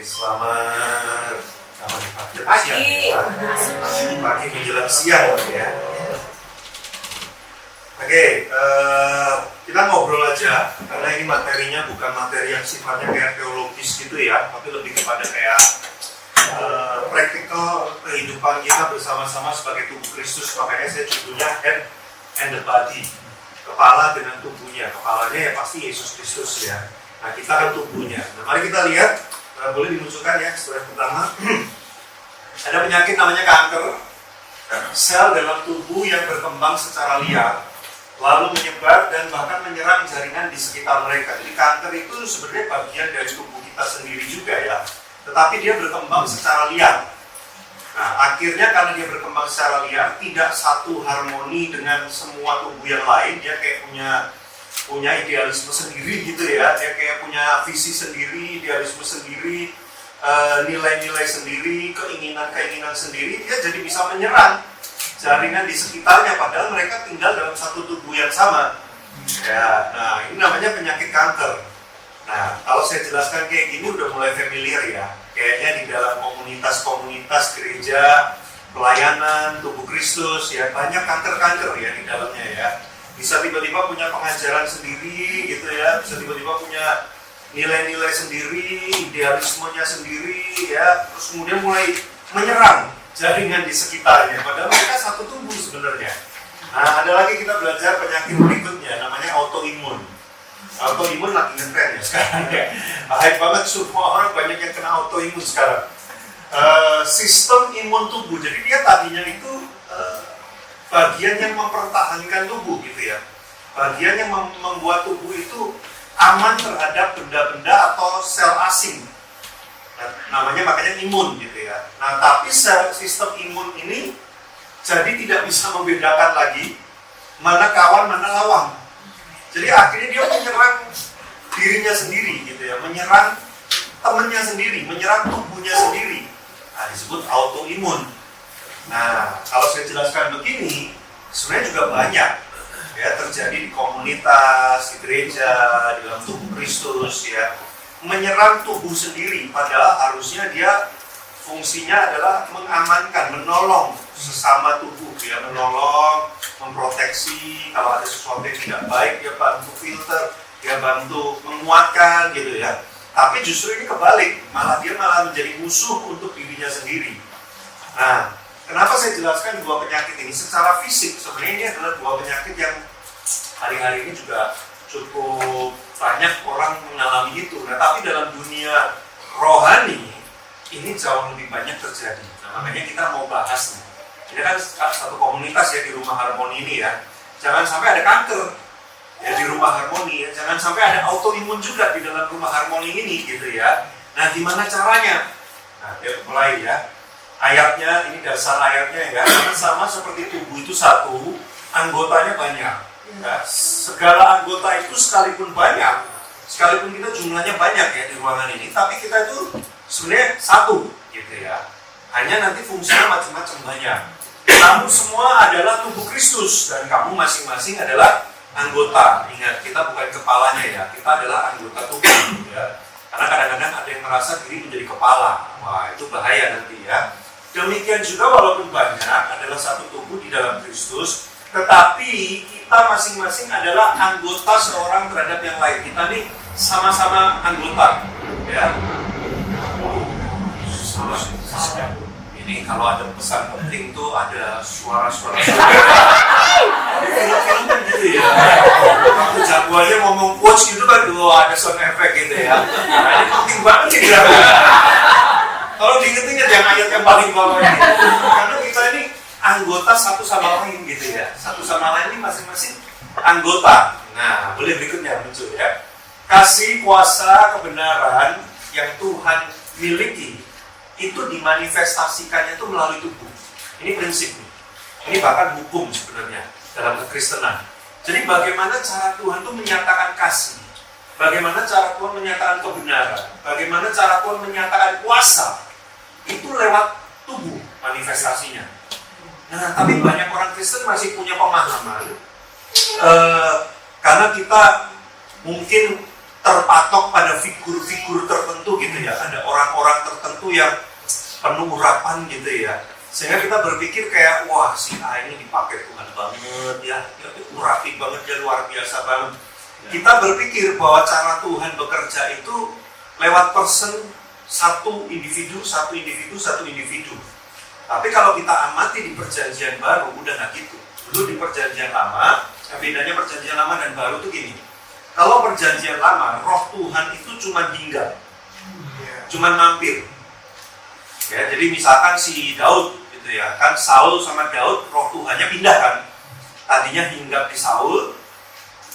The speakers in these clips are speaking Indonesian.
Selamat pagi. Pagi menjelang siang ya. Oke, kita ngobrol aja karena ini materinya bukan materi yang sifatnya kayak teologis gitu ya, tapi lebih kepada kayak praktikal kehidupan kita bersama-sama sebagai tubuh Kristus. Makanya saya judulnya Head and the Body, kepala dengan tubuhnya. Kepalanya ya pasti Yesus Kristus ya. Nah, kita kan tubuhnya. Nah, mari kita lihat, boleh dimunculkan ya slide pertama. Ada penyakit namanya kanker, sel dalam tubuh yang berkembang secara liar, lalu menyebar dan bahkan menyerang jaringan di sekitar mereka. Jadi kanker itu sebenarnya bagian dari tubuh kita sendiri juga ya, tetapi dia berkembang secara liar. Nah, akhirnya karena dia berkembang secara liar, tidak satu harmoni dengan semua tubuh yang lain. Dia kayak punya idealisme sendiri gitu ya, dia kayak punya visi sendiri, idealisme sendiri, nilai-nilai sendiri, keinginan-keinginan sendiri. Dia jadi bisa menyerang jaringan di sekitarnya, padahal mereka tinggal dalam satu tubuh yang sama ya. Nah, ini namanya penyakit kanker. Nah, kalau saya jelaskan kayak gini udah mulai familiar ya, kayaknya di dalam komunitas-komunitas gereja, pelayanan, tubuh Kristus ya, banyak kanker-kanker ya di dalamnya ya. Bisa tiba-tiba punya pengajaran sendiri gitu ya, bisa tiba-tiba punya nilai-nilai sendiri, idealismenya sendiri ya, terus kemudian mulai menyerang jaringan di sekitarnya, padahal mereka satu tubuh sebenarnya. Nah, ada lagi kita belajar penyakit berikutnya, namanya autoimun. Autoimun lagi ngetren ya sekarang ya, hype banget, semua orang banyak yang kena autoimun sekarang. Sistem imun tubuh, jadi dia tadinya itu bagian yang mempertahankan tubuh gitu ya, bagian yang membuat tubuh itu aman terhadap benda-benda atau sel asing. Nah, namanya makanya imun gitu ya. Nah, tapi sistem imun ini jadi tidak bisa membedakan lagi mana kawan mana lawan. Jadi akhirnya dia menyerang dirinya sendiri gitu ya, menyerang temannya sendiri, menyerang tubuhnya sendiri. Nah, disebut autoimun. Nah, kalau saya jelaskan begini, sebenarnya juga banyak ya terjadi di komunitas, di gereja, di dalam tubuh Kristus ya, menyerang tubuh sendiri, padahal harusnya dia fungsinya adalah mengamankan, menolong sesama tubuh ya, menolong, memproteksi. Kalau ada sesuatu yang tidak baik, dia bantu filter, dia bantu menguatkan gitu ya. Tapi justru ini kebalik, dia malah menjadi musuh untuk dirinya sendiri. Nah, kenapa saya jelaskan dua penyakit ini secara fisik? Sebenarnya ini adalah dua penyakit yang hari-hari ini juga cukup banyak orang mengalami itu. Nah, tapi dalam dunia rohani ini jauh lebih banyak terjadi. Nah, makanya kita mau bahas nih. Ini kan satu komunitas ya di Rumah Harmoni ini ya. Jangan sampai ada kanker ya di Rumah Harmoni ya. Jangan sampai ada autoimun juga di dalam Rumah Harmoni ini gitu ya. Nah, gimana caranya? Nah, mulai ya. Ayatnya, ini dasar ayatnya ya, karena sama seperti tubuh itu satu, anggotanya banyak ya. Segala anggota itu sekalipun banyak, sekalipun kita jumlahnya banyak ya di ruangan ini, tapi kita itu sebenarnya satu gitu ya. Hanya nanti fungsinya macam-macam banyak. Kamu semua adalah tubuh Kristus dan kamu masing-masing adalah anggota. Ingat, kita bukan kepalanya ya, kita adalah anggota tubuh ya. Karena kadang-kadang ada yang merasa diri menjadi kepala. Wah, itu bahaya nanti ya. Demikian juga walaupun banyak adalah satu tubuh di dalam Kristus, tetapi kita masing-masing adalah anggota seorang terhadap yang lain. Kita nih sama-sama anggota ya. Ini kalau ada pesan penting tuh ada suara-suara film-film gitu ya. Waktu jagoannya ngomong quotes gitu kan, ada sound effect gitu ya. Nah, ini penting banget sih ya. Kalau diinget-inget yang ayat yang paling bawah ini, karena kita ini anggota satu sama lain gitu ya, satu sama lain ini masing-masing anggota. Nah, boleh berikutnya muncul ya. Kasih, kuasa, kebenaran yang Tuhan miliki itu dimanifestasikannya itu melalui tubuh. Ini prinsip nih. Ini bahkan hukum sebenarnya dalam kekristenan. Jadi bagaimana cara Tuhan itu menyatakan kasih, bagaimana cara Tuhan menyatakan kebenaran, bagaimana cara Tuhan menyatakan kuasa, itu lewat tubuh manifestasinya. Nah, tapi banyak orang Kristen masih punya pemahaman karena kita mungkin terpatok pada figur-figur tertentu gitu ya. Ada orang-orang orang tertentu yang penuh urapan gitu ya. Sehingga kita berpikir kayak, wah si A ini dipakai Tuhan banget ya, urapi banget ya, luar biasa banget. Kita berpikir bahwa cara Tuhan bekerja itu lewat person, satu individu. Tapi kalau kita amati di perjanjian baru, udah nggak gitu. Dulu di perjanjian lama, bedanya perjanjian lama dan baru tuh gini. Kalau perjanjian lama, roh Tuhan itu cuma tinggal, cuma mampir. Ya, jadi misalkan si Daud, gitu ya, kan Saul sama Daud, roh Tuhannya pindah kan. Tadinya hinggap di Saul,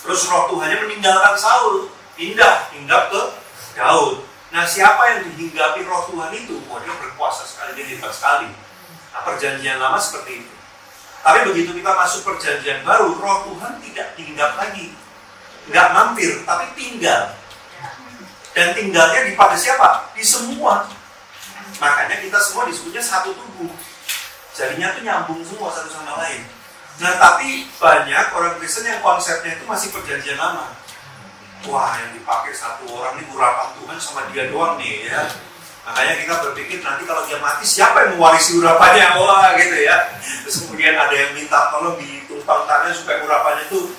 terus roh Tuhannya meninggalkan Saul, hinggap ke Daud. Nah, siapa yang dihinggapi roh Tuhan itu? Oh, dia berkuasa sekali, dia hebat sekali. Nah, perjanjian lama seperti itu. Tapi begitu kita masuk perjanjian baru, roh Tuhan tidak hinggap lagi. Nggak mampir, tapi tinggal. Dan tinggalnya di pada siapa? Di semua. Makanya kita semua disebutnya satu tubuh. Jadinya tuh nyambung semua satu sama lain. Nah, tapi banyak orang Kristen yang konsepnya itu masih perjanjian lama. Wah, yang dipakai satu orang ini urapan Tuhan sama dia doang nih ya. Makanya kita berpikir nanti kalau dia mati siapa yang mewarisi urapannya? Wah, gitu ya. Terus kemudian ada yang minta tolong ditumpang tangan supaya urapannya itu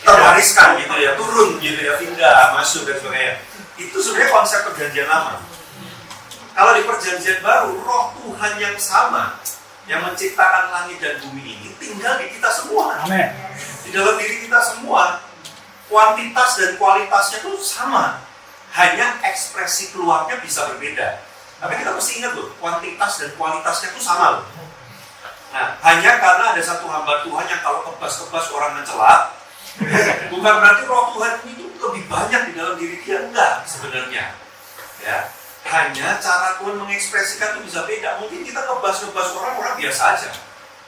terwariskan gitu ya, turun gitu ya, pindah, masuk dan sebagainya. Itu sebenarnya konsep perjanjian lama. Kalau di perjanjian baru, roh Tuhan yang sama yang menciptakan langit dan bumi ini tinggal di kita semua. Amin. Di dalam diri kita semua. Kuantitas dan kualitasnya itu sama. Hanya ekspresi keluarnya bisa berbeda. Tapi kita mesti ingat loh, kuantitas dan kualitasnya itu sama loh. Nah, hanya karena ada satu hamba Tuhan yang kalau kebas-kebas orang mencela, bukan berarti roh Tuhan itu lebih banyak di dalam diri dia, enggak sebenarnya. Ya, hanya cara Tuhan mengekspresikan itu bisa beda. Mungkin kita kebas-kebas orang biasa aja.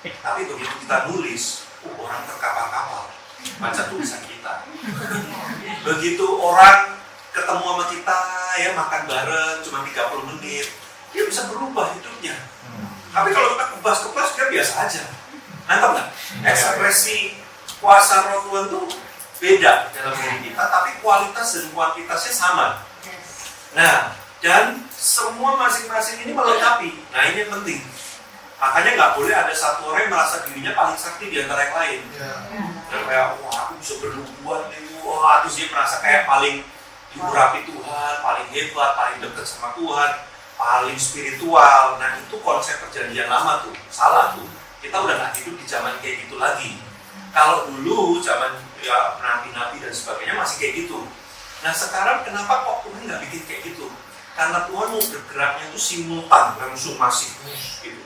Tapi begitu kita nulis, orang terkapar-kapar. Baca tulisan kita. Begitu orang ketemu sama kita, ya makan bareng cuma 30 menit, dia bisa berubah hidupnya. Tapi kalau kita kebas-kebas, dia biasa aja. Nangkep nggak? Ekspresi kuasa roh Tuhan itu beda dalam diri kita, tapi kualitas dan kuantitasnya sama. Nah, dan semua masing-masing ini melengkapi. Nah, ini yang penting. Makanya nggak boleh ada satu orang yang merasa dirinya paling sakti di antara yang lain. Dan kayak, wah aku bisa bernubuat nih, wah terus dia merasa kayak paling diurapi Tuhan, paling hebat, paling dekat sama Tuhan, paling spiritual. Nah, itu konsep perjanjian lama tuh, salah tuh. Kita udah nggak hidup di zaman kayak gitu lagi. Kalau dulu zaman ya nabi-nabi dan sebagainya masih kayak gitu. Nah, sekarang kenapa kok Tuhan nggak bikin kayak gitu? Karena Tuhan mau bergeraknya itu simultan, langsung masif gitu.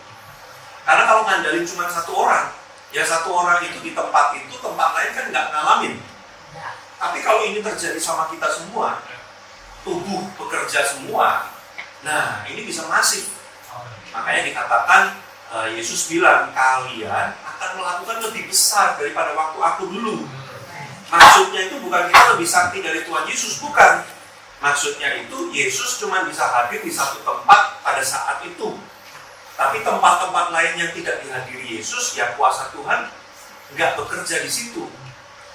Karena kalau ngandalin cuma satu orang, ya satu orang itu di tempat itu, tempat lain kan nggak ngalamin. Tapi kalau ini terjadi sama kita semua, tubuh bekerja semua, nah ini bisa masif. Makanya dikatakan Yesus bilang, kalian akan melakukan lebih besar daripada waktu aku dulu. Maksudnya itu bukan kita lebih sakti dari Tuhan Yesus, bukan. Maksudnya itu Yesus cuma bisa hadir di satu tempat pada saat itu. Tapi tempat-tempat lain yang tidak dihadiri Yesus, ya kuasa Tuhan nggak bekerja di situ.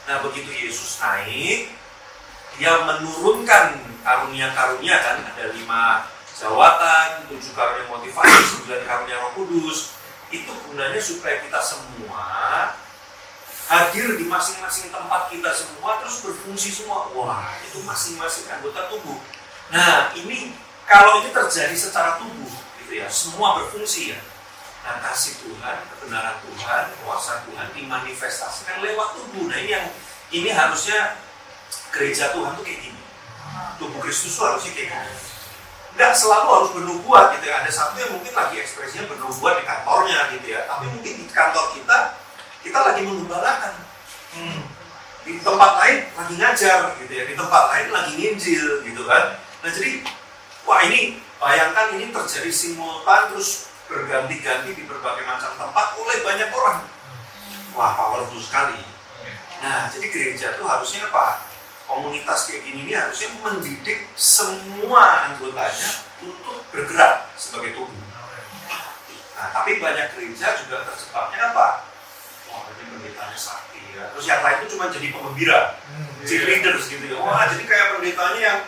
Nah, begitu Yesus naik, dia menurunkan karunia-karunia kan, ada 5 jawatan, 7 karunia motivasi, 9 karunia Roh Kudus. Itu gunanya supaya kita semua hadir di masing-masing tempat kita semua, terus berfungsi semua. Wah, itu masing-masing anggota tubuh. Nah, ini kalau ini terjadi secara tubuh, gitu ya, semua berfungsi ya. Nah, kasih Tuhan, kebenaran Tuhan, kuasa Tuhan dimanifestasikan lewat tubuh. Nah, ini harusnya gereja Tuhan tuh kayak gini. Tubuh Kristus tuh harusnya kayak gini. Nggak selalu harus bernubuat gitu ya. Ada satu yang mungkin lagi ekspresinya bernubuat di kantornya gitu ya. Tapi mungkin di kantor kita lagi mengembalakan. Di tempat lain lagi ngajar gitu ya. Di tempat lain lagi nginjil gitu kan. Nah, jadi wah ini bayangkan ini terjadi simultan terus berganti-ganti di berbagai macam tempat oleh banyak orang. Wah, powerful sekali. Nah, jadi gereja itu harusnya apa? Komunitas kayak gini ini harusnya mendidik semua anggotanya untuk bergerak sebagai tubuh. Nah, tapi banyak gereja juga terjebaknya apa? Wah, ini pendetanya sakti ya. Terus yang lain itu cuma jadi pengembira, cheerleaders gitu ya. Wah, jadi kayak pendetanya yang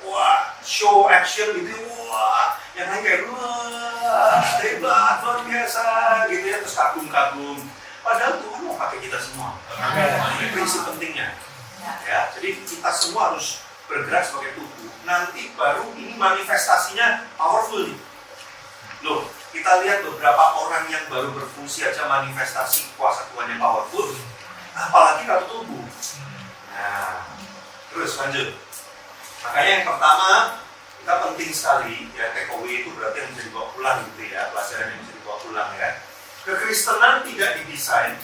wah, show action gitu, wah, yang lain kayak wah hebat, luar biasa gitu ya, terus kagum-kagum. Padahal Tuhan mau pakai kita semua. Ini prinsip pentingnya. Ya, jadi kita semua harus bergerak sebagai tubuh. Nanti baru ini manifestasinya powerful nih. Loh, kita lihat beberapa orang yang baru berfungsi aja manifestasi kuasa Tuhan yang powerful. Apalagi kalau tubuh. Nah, terus lanjut. Makanya yang pertama, kita penting sekali ya, takeaway itu berarti yang bisa dibawa pulang gitu ya, pelajaran yang bisa dibawa pulang ya. Kekristenan tidak didesain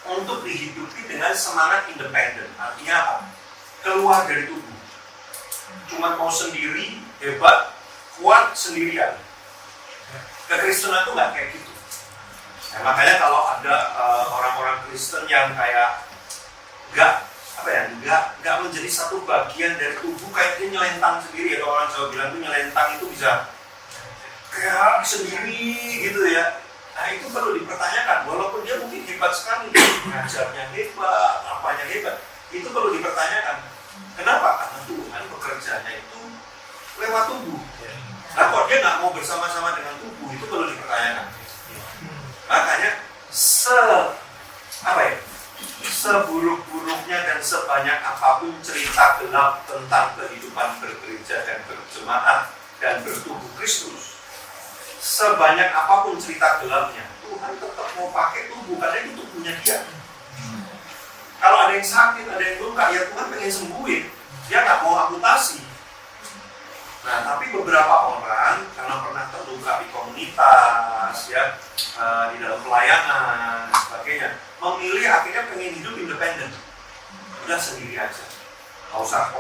untuk dihidupi dengan semangat independen. Artinya apa? Keluar dari tubuh. Cuma mau sendiri, hebat, kuat sendirian. Kekristenan itu nggak kayak gitu. Nah, makanya kalau ada orang-orang Kristen yang kayak nggak menjadi satu bagian dari tubuh, kayak dia nyelentang sendiri. Atau orang Jawa bilang itu nyelentang itu bisa kayak sendiri gitu ya. Nah itu perlu dipertanyakan, walaupun dia mungkin hebat sekali, ngajarnya hebat, apanya hebat, itu perlu dipertanyakan. Kenapa? Karena Tuhan bekerjanya itu lewat tubuh. Nah kok dia nggak mau bersama-sama dengan tubuh, itu perlu dipertanyakan. Makanya seburuk-buruknya dan sebanyak apapun cerita gelap tentang kehidupan bergereja dan berjemaat dan bertubuh Kristus, sebanyak apapun cerita gelapnya, Tuhan tetap mau pakai tubuh karena itu tubuhnya dia. Kalau ada yang sakit, ada yang luka, ya Tuhan pengen sembuhin, dia nggak mau amputasi. Nah, tapi beberapa orang karena pernah terluka di komunitas, ya, di dalam pelayanan dan sebagainya, memilih akhirnya pengen hidup independen, udah sendiri aja. Nggak usah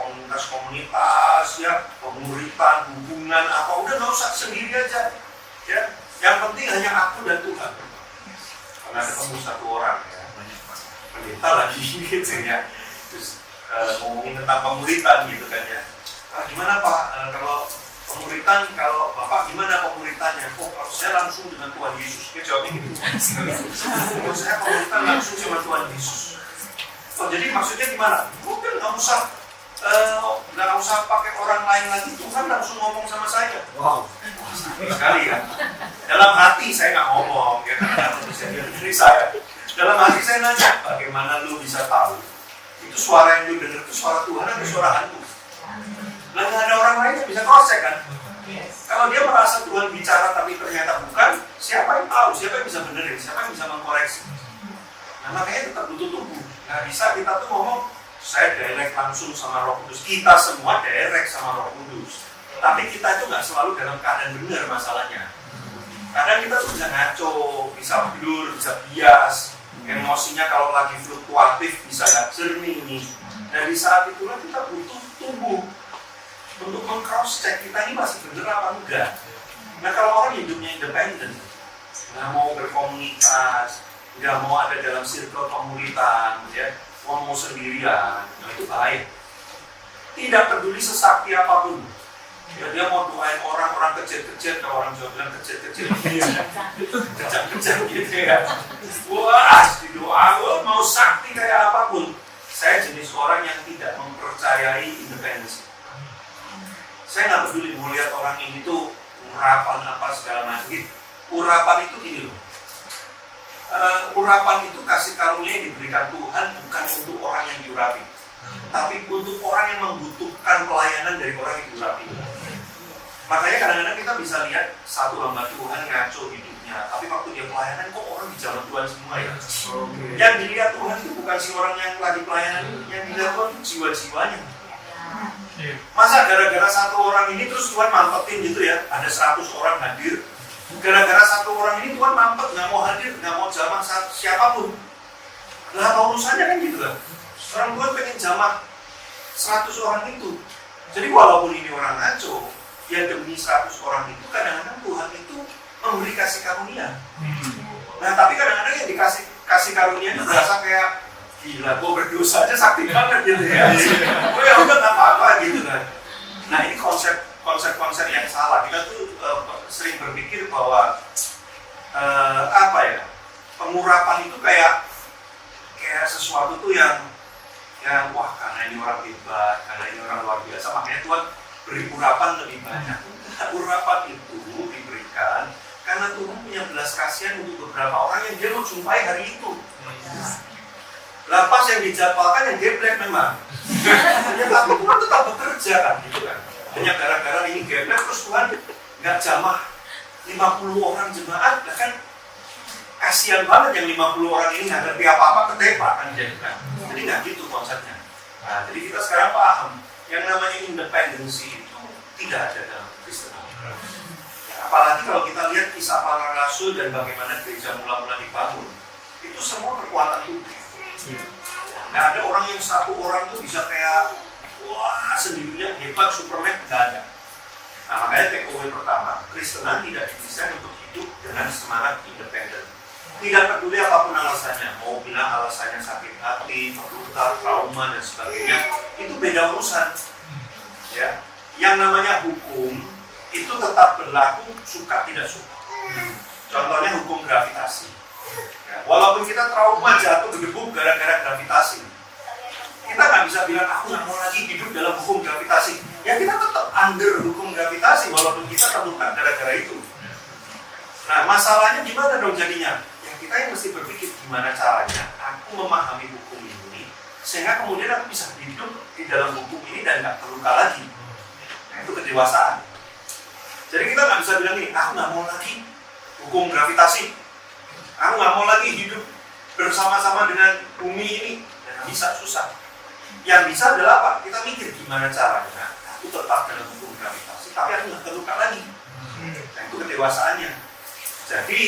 komunitas, ya, pemuritan, hubungan apa, udah nggak usah, sendiri aja. Ya, yang penting hanya aku dan Tuhan. Karena ketemu satu orang, ya, pendeta lagi gitu ya, terus ngomongin tentang pemuritan gitu kan ya. Gimana Pak, kalau pemuritan, kalau Bapak gimana pemuritannya? Oh, kalau saya langsung dengan Tuhan Yesus. Dia jawabnya gitu. Kalau saya pemuritan langsung sama Tuhan Yesus. Oh, jadi maksudnya gimana? Mungkin nggak usah pakai orang lain lagi, Tuhan langsung ngomong sama saya. Wow, sekali ya. Dalam hati saya nggak ngomong, ya, karena bisa dari saya. Dalam hati saya nanya, bagaimana lu bisa tahu itu suara yang lu dengar itu suara Tuhan atau suara hantu? Nah, nggak ada orang lain yang bisa cross check kan? Kalau dia merasa Tuhan bicara tapi ternyata bukan, siapa yang tahu? Siapa yang bisa benerin? Siapa yang bisa mengkoreksi? Nah, makanya tetap butuh tubuh. Nggak bisa kita tuh ngomong, saya direct langsung sama Roh Kudus. Kita semua direct sama Roh Kudus. Tapi kita itu nggak selalu dalam keadaan benar masalahnya. Kadang kita tuh bisa ngaco, bisa blur, bisa bias. Emosinya kalau lagi fluktuatif bisa nggak jernih nih. Nah di saat itulah kita butuh tubuh untuk meng-cross check kita ini masih bener apa enggak. Nah kalau orang hidupnya independen, nggak mau berkomunitas, nggak mau ada dalam circle komunitas, ya, mau sendirian, nah itu bahaya. Tidak peduli sesakti apapun, ya, dia mau doain orang kecil-kecil, kalau orang Jawa bilang kecil-kecil, kejam-kejam gitu ya. Wah, didoa, mau sakti kayak apapun. Saya jenis orang yang tidak mempercayai independensi. Saya nggak peduli mau lihat orang ini tuh urapan apa segala macam. Urapan itu gini loh. Urapan itu kasih karunia yang diberikan Tuhan bukan untuk orang yang diurapi, tapi untuk orang yang membutuhkan pelayanan dari orang yang diurapi. Makanya kadang-kadang kita bisa lihat satu hamba Tuhan ngaco hidupnya, tapi waktu dia pelayanan kok orang di jalan Tuhan semua ya. Yang dilihat Tuhan itu bukan si orang yang lagi pelayanan, yang dilihat Tuhan itu jiwa-jiwanya. Masa gara-gara satu orang ini terus Tuhan mampetin gitu ya, ada 100 orang hadir. Gara-gara satu orang ini Tuhan mampet, nggak mau hadir, nggak mau jamah siapapun. Lah apa urusannya kan gitu kan? Orang Tuhan pengen jamah 100 orang itu. Jadi walaupun ini orang ngaco, ya demi 100 orang itu kadang-kadang Tuhan itu memberi kasih karunia. Nah tapi kadang-kadang yang dikasih kasih karunia itu berasa kayak gila, gue berdosa aja sakti banget gitu ya. Gue ya udah nggak apa-apa gitu kan. Nah ini konsep yang salah. Kita tuh sering berpikir bahwa pengurapan itu kayak sesuatu tuh yang wah karena ini orang hebat, karena ini orang luar biasa, makanya Tuhan beri urapan lebih banyak. Urapan itu diberikan karena Tuhan punya belas kasihan untuk beberapa orang yang dia mau jumpai hari itu. Lapas yang dijadwalkan yang geblek memang. Tapi Tuhan tetap bekerja kan, gitu kan. Hanya gara-gara ini geblek terus Tuhan nggak jamah 50 orang jemaat, kan kasihan banget yang 50 orang ini nggak ngerti apa-apa ketembak kan, jadi nggak gitu konsepnya. Nah, jadi kita sekarang paham yang namanya independensi itu tidak ada dalam Kristen. Apalagi kalau kita lihat kisah para rasul dan bagaimana gereja mula-mula dibangun, itu semua kekuatan Tuhan. Nggak ada orang yang satu orang tuh bisa kayak wah sendirian hebat Superman, nggak ada. Nah, makanya takeaway pertama, Kristenan tidak didesain untuk hidup dengan semangat independen. Tidak peduli apapun alasannya, mau bilang alasannya sakit hati, luka, trauma dan sebagainya, itu beda urusan. Ya, yang namanya hukum itu tetap berlaku suka tidak suka. Contohnya hukum gravitasi. Ya, walaupun kita trauma jatuh gedebuk gara-gara gravitasi, kita nggak bisa bilang aku nggak mau lagi hidup dalam hukum gravitasi. Ya kita tetap under hukum gravitasi walaupun kita terluka gara-gara itu. Nah masalahnya gimana dong jadinya? Ya kita yang mesti berpikir gimana caranya aku memahami hukum ini sehingga kemudian aku bisa hidup di dalam hukum ini dan nggak terluka lagi. Nah itu kedewasaan. Jadi kita nggak bisa bilang ini, aku nggak mau lagi hukum gravitasi. Aku nggak mau lagi hidup bersama-sama dengan bumi ini. Dan bisa, susah. Yang bisa adalah apa? Kita mikir gimana caranya aku tetap dalam hukum gravitasi, tapi aku nggak terluka lagi. Nah itu kedewasaannya. Jadi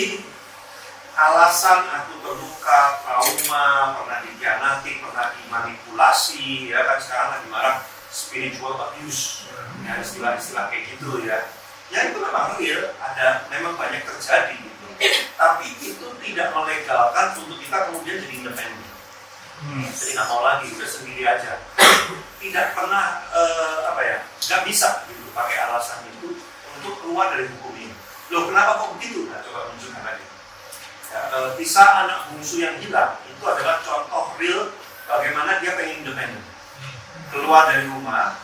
alasan aku terluka, trauma, pernah dikhianati, pernah dimanipulasi, ya kan sekarang lagi marah spiritual abuse, ya istilah-istilah kayak gitu ya. Ya itu memang real, ada memang banyak terjadi gitu. Tapi itu tidak melegalkan untuk kita kemudian jadi independen. Jadi nggak mau lagi, udah sendiri aja. Tidak pernah nggak bisa gitu pakai alasan itu untuk keluar dari hukum ini. Loh kenapa kok begitu? Nah coba tunjukkan lagi. Ya, kisah anak bungsu yang hilang itu adalah contoh real bagaimana dia pengen independen. Keluar dari rumah,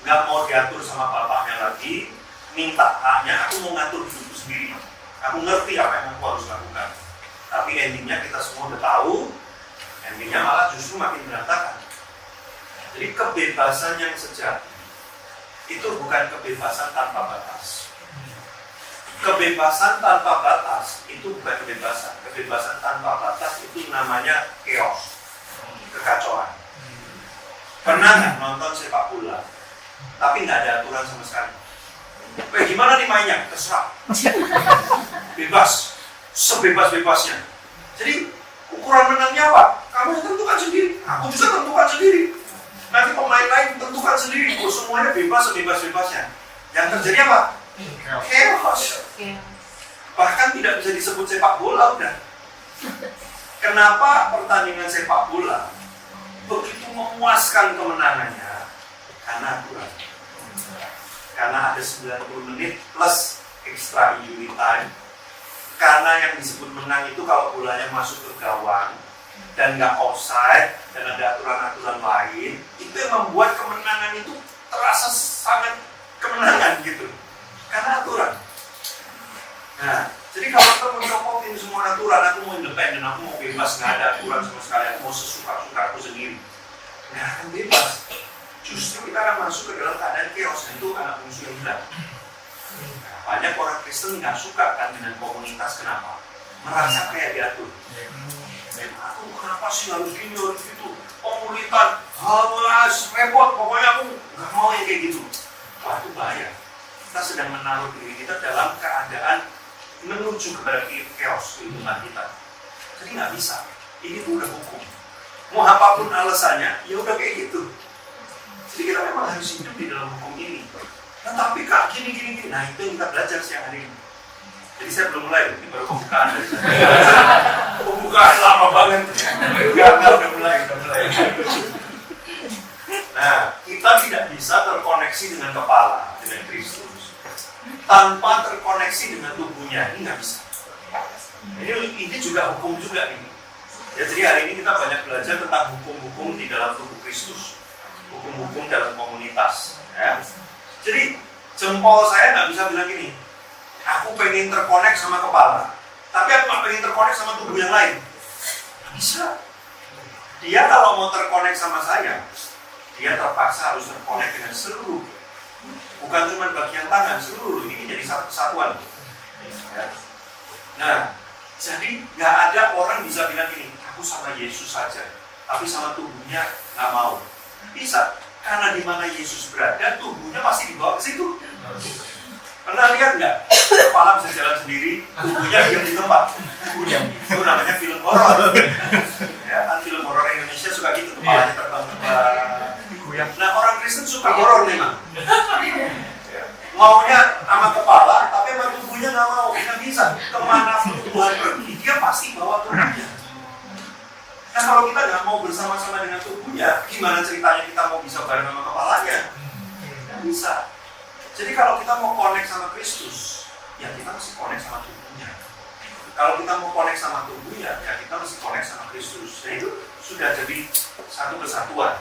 nggak mau diatur sama bapaknya lagi, minta haknya, aku mau ngatur hidupku sendiri. Aku ngerti apa yang aku harus lakukan. Tapi endingnya kita semua udah tahu, endingnya malah justru makin berantakan. Jadi kebebasan yang sejati itu bukan kebebasan tanpa batas. Kebebasan tanpa batas itu bukan kebebasan. Kebebasan tanpa batas itu namanya chaos, kekacauan. Pernah nggak nonton sepak bola, tapi nggak ada aturan sama sekali? Gimana nih mainnya? Terserah. Bebas, sebebas-bebasnya. Jadi ukuran menangnya apa? Kamu yang tentukan sendiri, aku juga tentukan sendiri. Nanti pemain lain tentukan sendiri. Semuanya bebas, sebebas-bebasnya. Yang terjadi apa? Chaos. Bahkan tidak bisa disebut sepak bola udah. Kenapa pertandingan sepak bola begitu memuaskan kemenangannya? Karena aturan. Karena ada 90 menit plus extra injury time. Karena yang disebut menang itu kalau bolanya masuk ke gawang dan nggak offside dan ada aturan-aturan lain, itu yang membuat kemenangan itu terasa sangat kemenangan gitu. Karena aturan. Nah, jadi kalau kita mau copotin semua aturan, aku mau independen, aku mau bebas, nggak ada aturan sama sekali, aku mau sesuka-suka aku sendiri, nggak akan bebas. Justru kita akan masuk ke dalam keadaan chaos, dan itu anak bungsu yang hilang. Nah, banyak orang Kristen nggak suka kan dengan komunitas, kenapa? Merasa kayak diatur. Aku kenapa sih harus gini, harus gitu? Komunitas, harus repot, pokoknya aku nggak mau yang kayak gitu. Wah, itu bahaya. Kita sedang menaruh diri kita dalam keadaan menuju kepada chaos kehidupan kita. Jadi nggak bisa. Ini tuh udah hukum. Mau apapun alasannya, ya udah kayak gitu. Jadi kita memang harus hidup di dalam hukum ini. Tetapi kak gini. Nah itu yang kita belajar siang hari ini. Jadi saya belum mulai, ini baru pembukaan dari saya. Pembukaan lama banget. Udah mulai. Nah, kita tidak bisa terkoneksi dengan kepala, dengan Kristus, tanpa terkoneksi dengan tubuhnya. Ini nggak bisa. Ini juga hukum juga ini. Ya, jadi hari ini kita banyak belajar tentang hukum-hukum di dalam tubuh Kristus, hukum-hukum dalam komunitas. Ya. Jadi Jempol saya nggak bisa bilang gini, aku pengen terkonek sama kepala, tapi aku nggak pengen terkonek sama tubuh yang lain. Nggak bisa. Dia kalau mau terkonek sama saya, dia terpaksa harus terkonek dengan seluruh. Bukan cuma bagian tangan, seluruh. Ini jadi satu kesatuan. Ya. Nah, jadi nggak ada orang bisa bilang gini, aku sama Yesus saja, tapi sama tubuhnya nggak mau. Bisa, karena di mana Yesus berada, tubuhnya pasti dibawa ke situ. Pernah lihat nggak? Kepala bisa jalan sendiri, tubuhnya diam di tempat. Itu namanya film horor. Ya, kan film horor Indonesia suka gitu, kepalanya terbang-terbang. Nah, orang Kristen suka horor memang. Maunya sama kepala, tapi sama tubuhnya nggak mau. Nggak bisa. Kemana Tuhan pergi, dia pasti bawa tubuhnya. Nah, kalau kita nggak mau bersama-sama dengan tubuhnya, gimana ceritanya kita mau bisa bareng sama kepalanya? Nggak bisa. Jadi kalau kita mau connect sama Kristus, ya kita mesti connect sama tubuhnya. Kalau kita mau connect sama tubuhnya, ya kita mesti connect sama Kristus. Nah, itu sudah jadi satu kesatuan.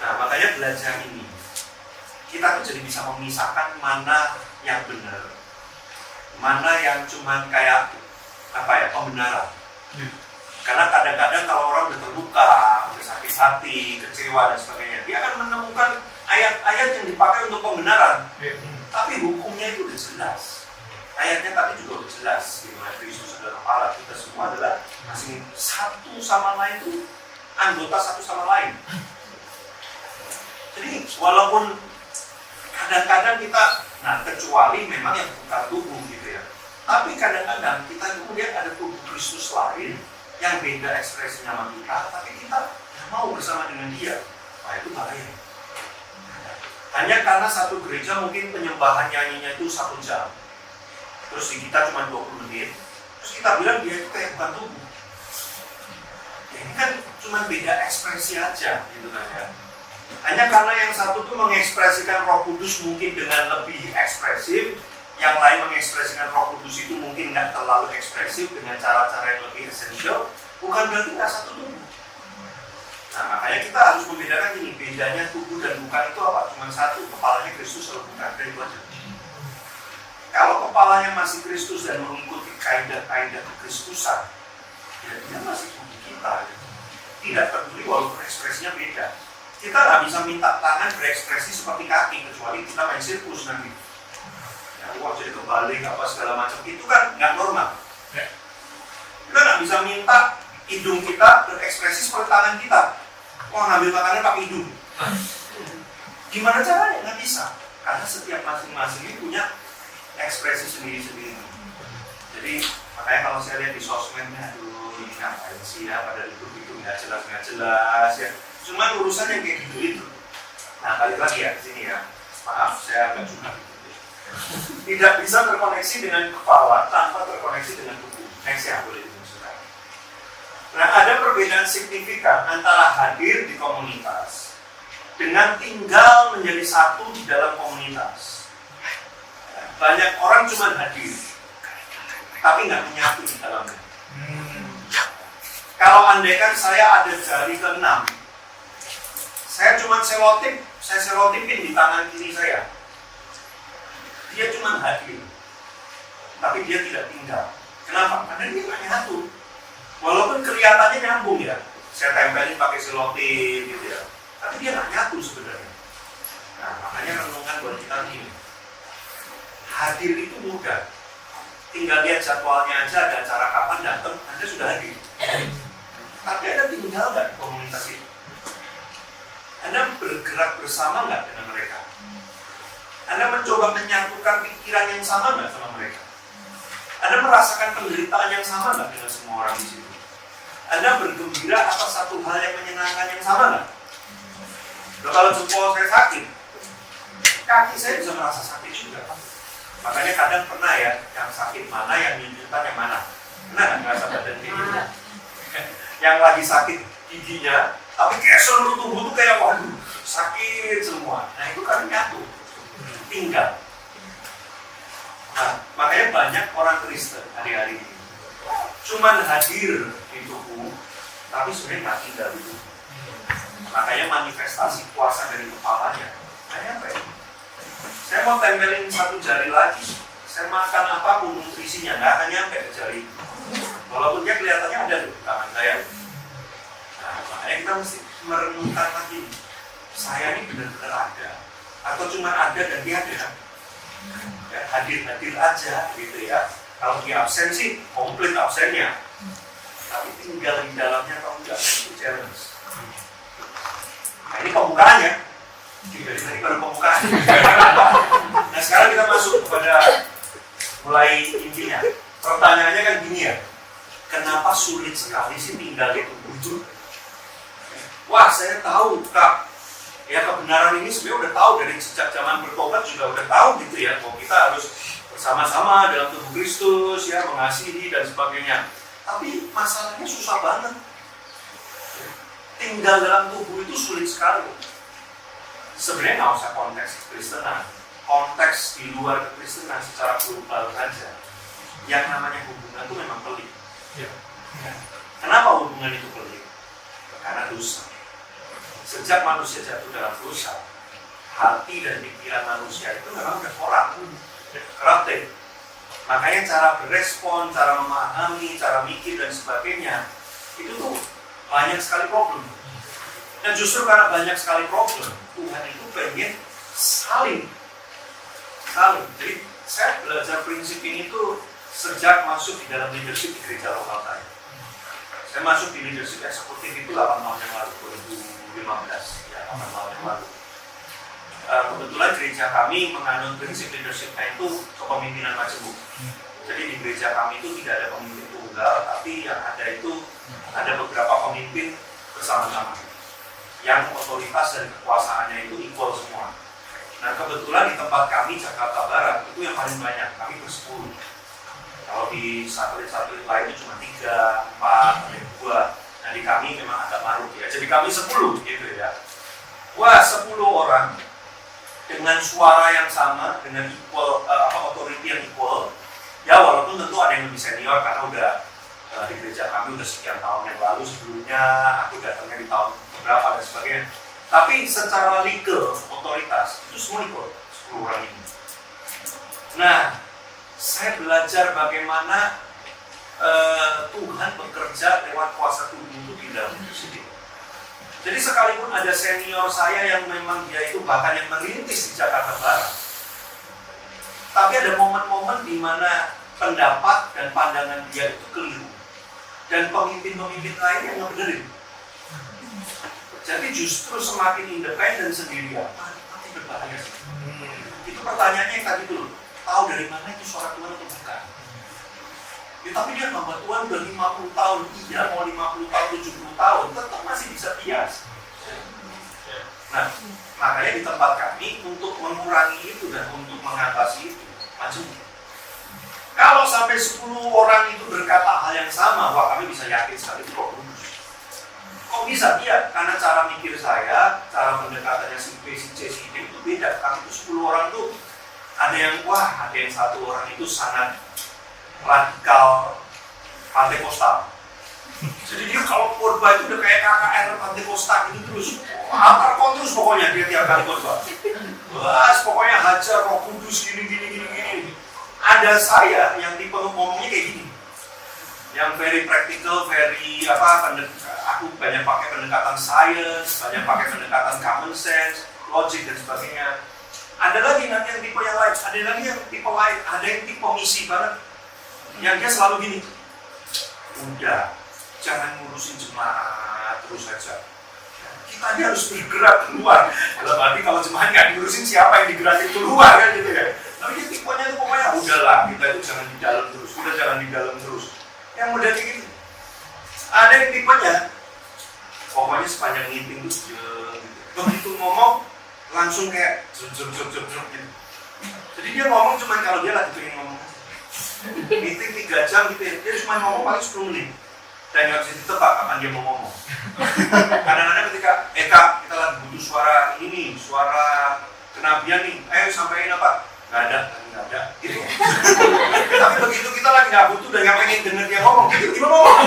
Nah, makanya belajar ini, kita tuh jadi bisa memisahkan mana yang benar, mana yang cuman kayak pembenaran. Karena kadang-kadang kalau orang udah terluka, udah sakit hati, kecewa dan sebagainya, dia akan menemukan ayat-ayat yang dipakai untuk pembenaran. Tapi hukumnya itu udah jelas. Ayatnya tadi juga udah jelas. Di mana Kristus adalah kepala, kita semua adalah masing satu sama lain itu anggota satu sama lain. Jadi walaupun kadang-kadang kita, nah kecuali memang yang bukan tubuh gitu ya. Tapi kadang-kadang kita itu melihat ada tubuh Kristus lain yang beda ekspresinya sama kita, tapi kita mau bersama dengan dia. Nah itu bahaya. Hanya karena satu gereja mungkin penyembahan nyanyinya itu 1 jam, terus di kita cuma 20 menit, terus kita bilang dia itu kayak bukan tubuh. Ya, ini kan cuma beda ekspresi aja gitu kan ya. Hanya karena yang satu tuh mengekspresikan Roh Kudus mungkin dengan lebih ekspresif, yang lain mengekspresikan Roh Kudus itu mungkin nggak terlalu ekspresif dengan cara-cara yang lebih esensial, bukan berarti nggak satu tubuh. Nah, makanya kita harus membedakan ini, bedanya tubuh dan bukan itu apa? Cuma satu, kepalanya Kristus atau bukan, dari itu aja. Kalau kepalanya masih Kristus dan mengikuti kaidah-kaidah kekristusan, ya dia masih tubuh kita. Tidak peduli walaupun ekspresinya beda. Kita nggak bisa minta tangan berekspresi seperti kaki, kecuali kita main sirkus nanti. Ya, wah jadi kebalik apa segala macam, itu kan nggak normal. Kita nggak bisa minta hidung kita berekspresi seperti tangan kita. Wah ngambil makanan pakai hidung. Gimana caranya? Nggak bisa. Karena setiap masing-masing ini punya ekspresi sendiri-sendiri. Jadi makanya kalau saya lihat di sosmednya, aduh ini ngapain sih ya, pada itu nggak jelas ya. Cuman urusannya kayak gitu. Nah balik lagi ya di sini ya. Maaf saya agak curhat. Tidak bisa terkoneksi dengan kepala tanpa terkoneksi dengan tubuh. Next ya boleh dimaksudkan. Nah ada perbedaan signifikan antara hadir di komunitas dengan tinggal menjadi satu di dalam komunitas. Banyak orang cuma hadir, tapi nggak menyatu di dalamnya. Kalau andaikan saya ada jari ke-6, saya cuma saya selotipin di tangan kiri saya. Dia cuma hadir, tapi dia tidak tinggal. Kenapa? Karena dia nggak nyatu. Walaupun kelihatannya nyambung ya, saya tempelin pakai selotip gitu ya, tapi dia nggak nyatu sebenarnya. Nah, makanya renungan buat kita ini. Hadir itu mudah. Tinggal lihat jadwalnya aja, ada acara kapan datang, Anda sudah hadir. Tapi Anda tinggal nggak di komunitas itu? Anda bergerak bersama nggak dengan mereka? Anda mencoba menyatukan pikiran yang sama nggak sama mereka? Anda merasakan penderitaan yang sama nggak dengan semua orang di situ? Anda bergembira atas satu hal yang menyenangkan yang sama nggak? Loh, kalau jempol saya sakit, kaki saya bisa merasa sakit juga. Makanya kadang pernah ya, yang sakit mana, yang nyunjukan yang mana. Pernah nggak ngerasa badan kayak gitu? Yang lagi sakit giginya, tapi kayak seluruh tubuh tuh kayak waduh, sakit semua. Nah itu kan nyatu, tinggal. Nah, makanya banyak orang Kristen hari-hari ini cuman hadir di tubuh, tapi sebenarnya nggak tinggal di tubuh. Makanya manifestasi kuasa dari kepalanya. Kayak apa ya? Saya mau tempelin satu jari lagi, saya makan apapun nutrisinya nggak akan nyampe ke jari. Walaupun dia kelihatannya ada di tangan saya. Nah, makanya kita mesti merenungkan lagi, saya ini benar-benar ada atau cuma ada dan tiada. Ya, hadir-hadir aja gitu ya. Kalau dia absen sih komplit absennya, tapi tinggal di dalamnya atau enggak, itu challenge. Nah, ini pembukaannya. Dari tadi baru pembukaan. Nah, sekarang kita masuk kepada mulai intinya. Pertanyaannya kan gini ya, kenapa sulit sekali sih tinggal di tubuh itu? Wah, saya tahu Kak, ya kebenaran ini sebenarnya udah tahu dari sejak zaman bertobat juga udah tahu gitu ya, bahwa kita harus bersama-sama dalam tubuh Kristus ya, mengasihi dan sebagainya. Tapi masalahnya susah banget. Tinggal dalam tubuh itu sulit sekali. Sebenarnya nggak usah konteks Kristenan, konteks di luar Kristenan secara global saja. Yang namanya hubungan itu memang pelik. Ya. Kenapa hubungan itu pelik? Karena dosa. Sejak manusia jatuh dalam dosa, hati dan pikiran manusia itu memang udah korak, kerapte. Makanya cara berespon, cara memahami, cara mikir dan sebagainya itu tuh banyak sekali problem. Dan justru karena banyak sekali problem, Tuhan itu pengen saling. Jadi saya belajar prinsip ini tuh sejak masuk di dalam leadership di gereja lokal saya. Saya masuk di leadership eksekutif itu 8 tahun yang lalu, 2015 ya, 8 tahun yang lalu. Kebetulan gereja kami menganut prinsip leadershipnya itu kepemimpinan majemuk. Jadi di gereja kami itu tidak ada pemimpin tunggal, tapi yang ada itu ada beberapa pemimpin bersama-sama yang otoritas dan kekuasaannya itu equal semua. Nah, kebetulan di tempat kami Jakarta Barat itu yang paling banyak, kami ber-10. Kalau di satelit-satelit lain itu cuma 3, 4, ada 2. Nah, di kami memang agak maruk ya. Jadi kami 10 gitu ya. Wah, 10 orang dengan suara yang sama, dengan equal, authority yang equal. Ya, walaupun tentu ada yang lebih senior karena udah di gereja kami udah sekian tahun yang lalu, sebelumnya aku datangnya di tahun berapa dan sebagainya. Tapi secara legal, otoritas, itu semua equal, 10 orang ini. Nah, saya belajar bagaimana Tuhan bekerja lewat kuasa tubuh itu di dalam hidup sendiri. Jadi sekalipun ada senior saya yang memang dia itu bahkan yang merintis di Jakarta Barat, tapi ada momen-momen di mana pendapat dan pandangan dia itu keliru, dan pemimpin-pemimpin lain yang ngebenerin. Jadi justru semakin independen sendirian, tapi berbahaya. Itu pertanyaannya yang tadi dulu, tahu dari mana itu suara Tuhan atau bukan? Ya, tapi dia hamba Tuhan udah 50 tahun, iya mau 50 tahun, 70 tahun, tetap masih bisa bias. Nah, makanya di tempat kami untuk mengurangi itu dan untuk mengatasi itu, macam kalau sampai 10 orang itu berkata hal yang sama, wah kami bisa yakin sekali itu kok lurus. Kok bisa? Iya, karena cara mikir saya, cara pendekatannya si B, si C, si D itu beda. Kami itu 10 orang tuh ada yang wah, ada yang 1 orang itu sangat radikal Pantekosta. Jadi dia kalau khotbah itu udah kayak KKR Pantekosta gitu terus. Antar kontrus pokoknya dia tiap kali khotbah. Wah, pokoknya hajar Roh Kudus gini. Ada saya yang tipe ngomongnya kayak gini. Yang very practical, very aku banyak pakai pendekatan science, banyak pakai pendekatan common sense, logic dan sebagainya. Ada lagi nanti yang tipe yang lain, ada lagi yang tipe lain, ada yang tipe misi banget. Yang dia selalu gini, udah, jangan ngurusin jemaat terus saja. Kita aja harus bergerak keluar. Dalam arti kalau jemaat nggak diurusin, siapa yang digerakin keluar kan gitu ya. Tapi dia tipenya itu pokoknya udahlah, kita itu jangan di dalam terus, udah jangan di dalam terus. Yang mudah kayak gitu. Ada yang tipenya, pokoknya sepanjang meeting itu begitu ngomong langsung kayak jok gitu. Jadi dia ngomong cuma kalau dia lagi pengen ngomong. Meeting 3 jam gitu ya, dia cuma ngomong paling 10 menit. Dan nggak bisa ditebak kapan dia mau ngomong. Kadang-kadang ketika, Kak, kita lagi butuh suara ini, suara kenabian nih, ayo sampaikan apa? Nggak ada, gitu. Tapi begitu kita lagi nggak butuh dan nggak pengen denger dia ngomong, gitu ngomong.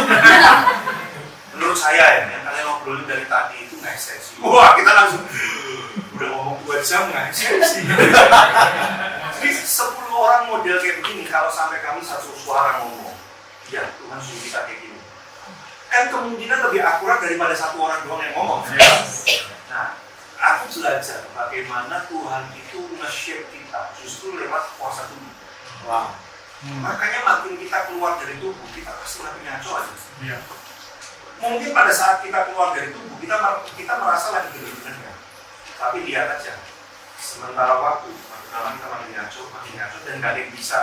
Menurut saya ya, yang kalian ngobrolin dari tadi itu nggak esensi. Wah, kita langsung udah ngomong 2 jam nggak esensi. model kayak begini, kalau sampai kami satu suara ngomong, ya Tuhan suruh kita kayak gini, kan kemungkinan lebih akurat daripada satu orang doang yang ngomong. Nah, aku belajar bagaimana Tuhan itu nge-shape kita justru lewat kuasa tubuh. Wow. Makanya makin kita keluar dari tubuh, kita pasti lebih ngaco aja. Iya. Mungkin pada saat kita keluar dari tubuh, kita merasa lagi benar-benar. Tapi lihat aja, sementara waktu, makin lama kita makin ngaco, dan gak ada yang bisa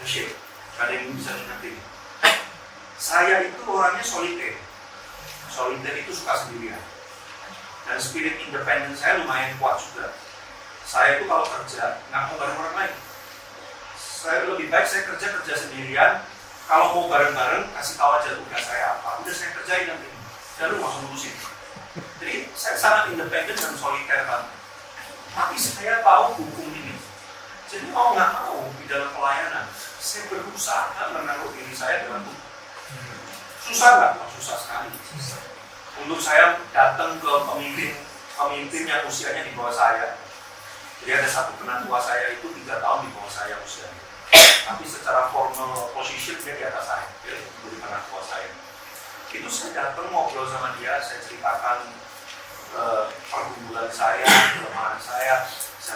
nge-shape, gak ada yang bisa ngerti. Saya itu orangnya soliter. Soliter itu suka sendirian. Dan spirit independen saya lumayan kuat juga. Saya itu kalau kerja, nggak mau bareng orang lain. Saya lebih baik saya kerja sendirian. Kalau mau bareng-bareng, kasih tahu aja tugas saya apa. Udah saya kerjain nanti. Dan lu langsung ngurusin. Jadi saya sangat independen dan soliter kan. Tapi saya tahu hukum ini. Jadi mau nggak mau di dalam pelayanan, saya berusaha menaruh diri saya dalam hukum. Susah nggak? Susah sekali. Untuk saya datang ke pemimpin yang usianya di bawah saya. Jadi ada satu penatua saya itu 3 tahun di bawah saya usianya. Tapi secara formal position dia di atas saya. Dia jadi penatua saya. Itu saya datang ngobrol sama dia, saya ceritakan pergumulan saya, kelemahan saya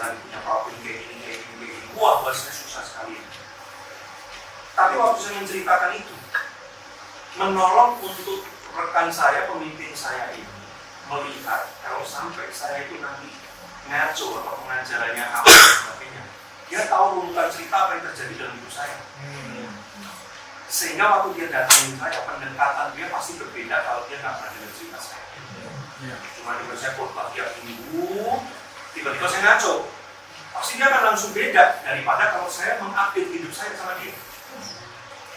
lagi punya problem kayak gini. Wah, buat saya susah sekali. Tapi waktu saya menceritakan itu, menolong untuk rekan saya, pemimpin saya ini melihat kalau sampai saya itu nanti ngaco atau pengajarannya apa dan sebagainya, dia tahu runutan cerita apa yang terjadi dalam hidup saya. Sehingga waktu dia datangin saya, pendekatan dia pasti berbeda kalau dia nggak pernah dengar cerita saya. Cuma dengar saya khotbah tiap minggu, tiba-tiba saya ngaco, pasti dia akan langsung beda daripada kalau saya mengupdate hidup saya sama dia.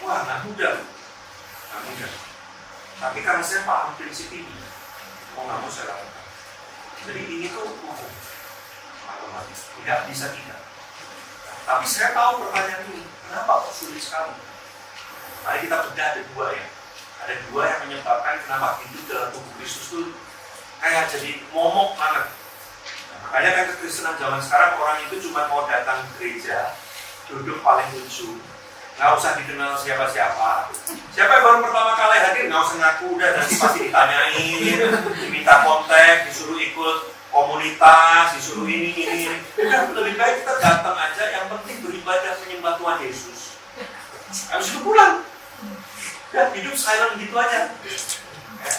Wah, nggak mudah. Tapi karena saya paham prinsip ini, mau nggak mau saya lakukan. Jadi ini tuh otomatis, tidak bisa tidak. Tapi saya tahu pertanyaan ini, kenapa kok sulit sekali? Mari kita bedah, ada 2 ya. Ada 2 yang menyebabkan kenapa hidup dalam tubuh Kristus itu kayak jadi momok banget. Makanya kan kekristenan zaman sekarang orang itu cuma mau datang ke gereja, duduk paling ujung, nggak usah dikenal siapa-siapa. Siapa yang baru pertama kali hadir, nggak usah ngaku, udah nanti pasti ditanyain, diminta kontak, disuruh ikut komunitas, disuruh ini. Udah lebih baik kita datang aja, yang penting beribadah menyembah Tuhan Yesus. Habis itu pulang. Dan hidup silent gitu aja. Ya.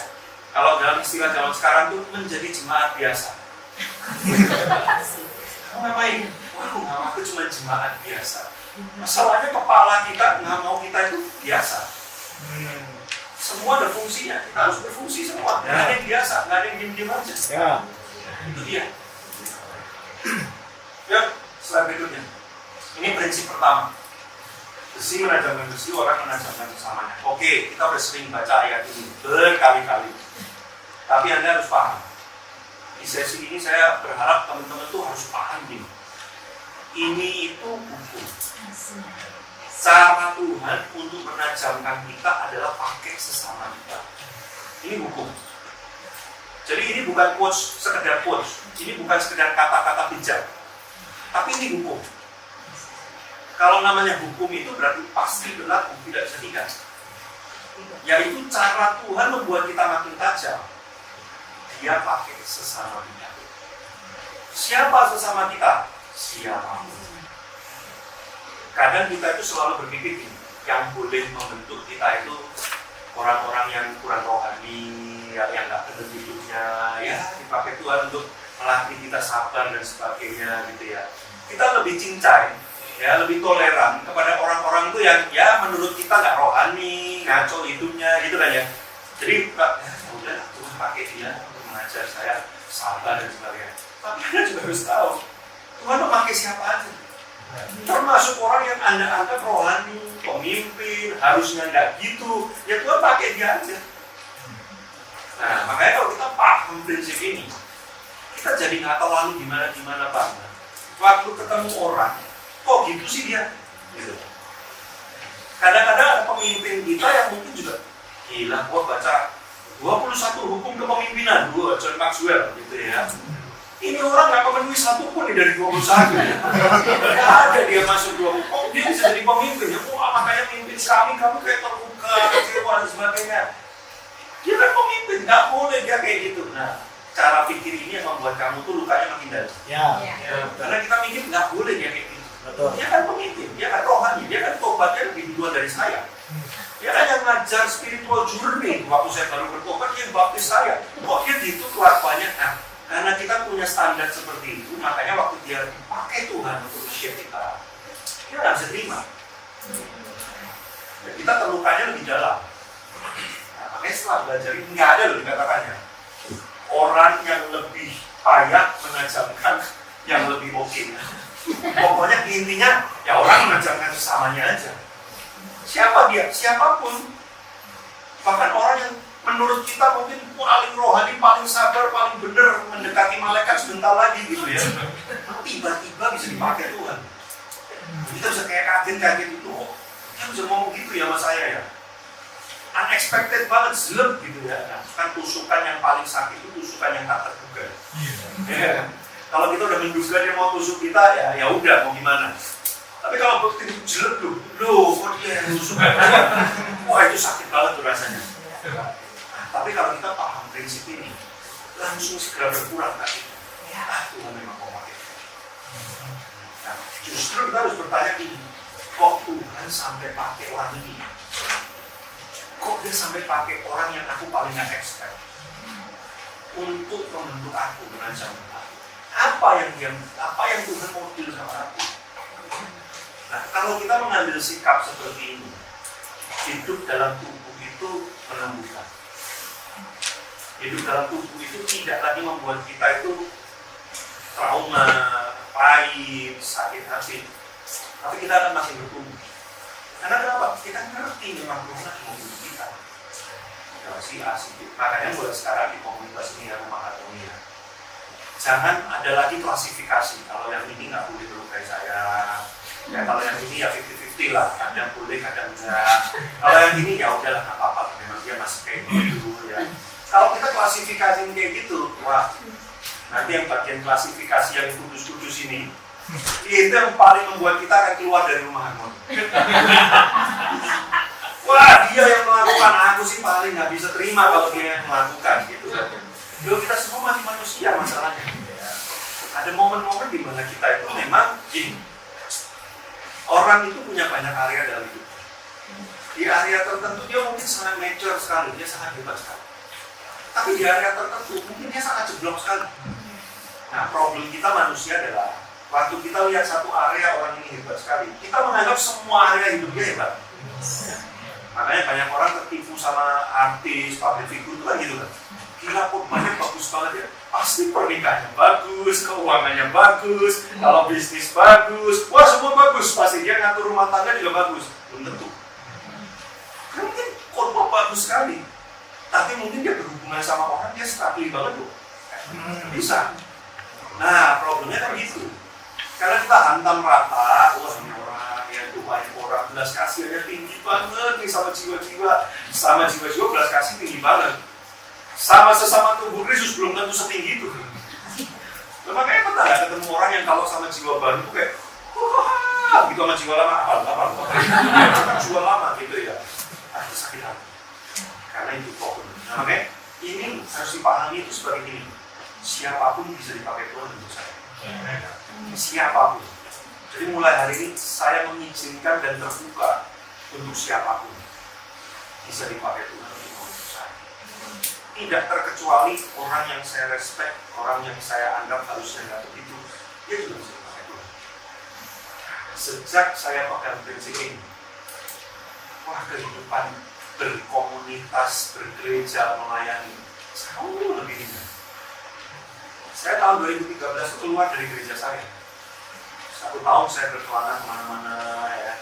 Kalau dalam istilah zaman sekarang tuh menjadi jemaat biasa. Kamu ngapain? Wah, aku cuma jemaat biasa. Masalahnya kepala kita nggak mau kita itu biasa. Semua ada fungsinya, kita harus berfungsi semua. Nggak ada yang biasa, nggak ada yang diem-diem aja. Ya. Itu dia. Ya, slide berikutnya. Ini prinsip pertama. Besi menajamkan besi, orang menajamkan sesamanya. Oke, kita udah sering baca ayat ini berkali-kali. Tapi Anda harus paham. Di sesi ini saya berharap teman-teman tuh harus paham gini. Ini itu hukum. Cara Tuhan untuk menajamkan kita adalah pakai sesama kita. Ini hukum. Jadi ini bukan quotes, sekedar quotes. Ini bukan sekedar kata-kata bijak. Tapi ini hukum. Kalau namanya hukum itu berarti pasti berlaku, tidak bisa tidak. Yaitu cara Tuhan membuat kita makin tajam. Dia pakai sesama kita. Siapa sesama kita? Siapapun. Kadang kita itu selalu berpikir yang boleh membentuk kita itu orang-orang yang kurang rohani, yang nggak benar hidupnya, ya dipakai Tuhan untuk melatih kita sabar dan sebagainya gitu ya. Kita lebih cincai, ya lebih toleran kepada orang-orang itu yang ya menurut kita nggak rohani, ngaco hidupnya gitu kan ya. Jadi udah Tuhan pakai dia untuk mengajar saya sabar dan sebagainya. Tapi Anda juga harus tahu Tuhan memakai siapa aja. Termasuk orang yang Anda anggap rohani, pemimpin, harusnya nggak gitu, ya Tuhan pakai dia aja. Nah, makanya kalau kita paham prinsip ini, kita jadi nggak terlalu gimana banget. Waktu ketemu orang, kok gitu sih dia? Gitu. Kadang-kadang ada pemimpin kita yang mungkin juga gila, gua baca 21 hukum kepemimpinan, gua John Maxwell gitu ya. Ini orang nggak memenuhi 1 pun dari 21 ya. Nggak ada dia masuk 2 hukum, dia bisa bisa jadi pemimpin ya, makanya pimpin kami kayak terbuka, kecewa dan sebagainya. Dia kan pemimpin, nggak boleh dia kayak gitu. Nah, cara pikir ini yang membuat kamu tuh lukanya makin dalam. Ya. Karena kita mikir nggak boleh dia kayak gitu. Betul. Dia kan pemimpin, dia kan rohani, dia kan tobatnya lebih duluan dari saya. Dia kan yang ngajar spiritual journey. Waktu saya baru bertobat, dia baptis saya. Kok dia gitu kelakuannya? Nah, karena kita punya standar seperti itu, makanya waktu dia dipakai Tuhan untuk shape kita, dia nggak bisa terima. Dan kita terlukanya lebih dalam. Nah, makanya setelah belajar ini nggak ada loh dikatakannya orang yang lebih payah mengajarkan yang lebih oke. Pokoknya intinya ya orang mengajarkan sesamanya aja. Siapa dia? Siapapun. Bahkan orang yang menurut kita mungkin paling rohani, paling sabar, paling benar mendekati malaikat sebentar lagi gitu ya. Tiba-tiba bisa dipakai Tuhan. Kita bisa kayak kaget itu. Oh, dia bisa ngomong gitu ya sama saya ya. Unexpected banget, zelep gitu ya. Nah, kan tusukan yang paling sakit itu tusukan yang tak terduga. Ya. Kalau kita udah menduga dia mau tusuk kita, ya udah mau gimana. Tapi kalau begitu jelek loh, kok dia yang tusuk? Wah itu sakit banget tuh rasanya. Nah, tapi kalau kita paham prinsip ini, langsung segera berkurang tadi. Tuhan memang mau pakai. Nah, justru kita harus bertanya ini, kok Tuhan sampai pakai orang ini? Kok dia sampai pakai orang yang aku paling gak expect untuk membentuk aku, merancang aku? Apa yang Tuhan mau deal sama aku? Nah, kalau kita mengambil sikap seperti ini, hidup dalam tubuh itu menumbuhkan. Hidup dalam tubuh itu tidak lagi membuat kita itu trauma, pahit, sakit hati. Tapi kita akan masih bertumbuh. Karena kenapa? Kita ngerti memang Tuhan mau hidup kita. Si asik. Makanya buat sekarang di komunitas ini ya Rumah Atomia, jangan ada lagi klasifikasi. Kalau yang ini nggak boleh melukai saya. Ya kalau yang ini ya 50-50 lah. Kadang boleh, kadang enggak. Kalau yang ini ya udahlah nggak apa-apa. Memang dia masih kayak gitu ya. Kalau kita klasifikasi kayak gitu, wah nanti yang bagian klasifikasi yang kudus-kudus ini, itu yang paling membuat kita akan keluar dari rumah harmoni. Wah dia yang melakukan, aku sih paling nggak bisa terima kalau dia yang melakukan gitu. Dulu kita semua masih manusia masalahnya. Ada momen-momen di mana kita itu memang gini. Orang itu punya banyak area dalam hidup. Di area tertentu dia mungkin sangat mature sekali, dia sangat hebat sekali. Tapi di area tertentu mungkin dia sangat jeblok sekali. Nah problem kita manusia adalah waktu kita lihat satu area orang ini hebat sekali, kita menganggap semua area hidupnya hebat. Makanya banyak orang tertipu sama artis, public figure itu kan gitu kan. Gila kok banyak bagus banget ya. Pasti pernikahannya bagus, keuangannya bagus, kalau bisnis bagus, wah semua bagus. Pasti dia ngatur rumah tangga juga bagus. Belum tentu. Kan mungkin khotbah bagus sekali, tapi mungkin dia berhubungan sama orang dia stabil banget loh. Bisa. Nah problemnya kan gitu. Karena kita hantam rata, wah ini orang ya itu banyak orang, belas kasihnya tinggi banget nih sama jiwa-jiwa belas kasih tinggi banget. Sama sesama tubuh Kristus belum tentu setinggi itu. Makanya pernah nggak ketemu orang yang kalau sama jiwa baru itu kayak wah gitu sama jiwa lama apa jiwa lama gitu ya. Itu sakit hati. Karena itu problem. Nah, makanya ini harus dipahami itu seperti ini. Siapapun bisa dipakai Tuhan untuk saya. Siapapun. Jadi mulai hari ini saya mengizinkan dan terbuka untuk siapapun bisa dipakai Tuhan untuk saya. Tidak terkecuali orang yang saya respect, orang yang saya anggap harusnya nggak begitu, dia juga bisa dipakai Tuhan. Sejak saya pegang prinsip ini, wah kehidupan berkomunitas, bergereja, melayani jauh lebih indah. Saya tahun 2013 itu keluar dari gereja saya. 1 tahun saya berkelana kemana-mana ya.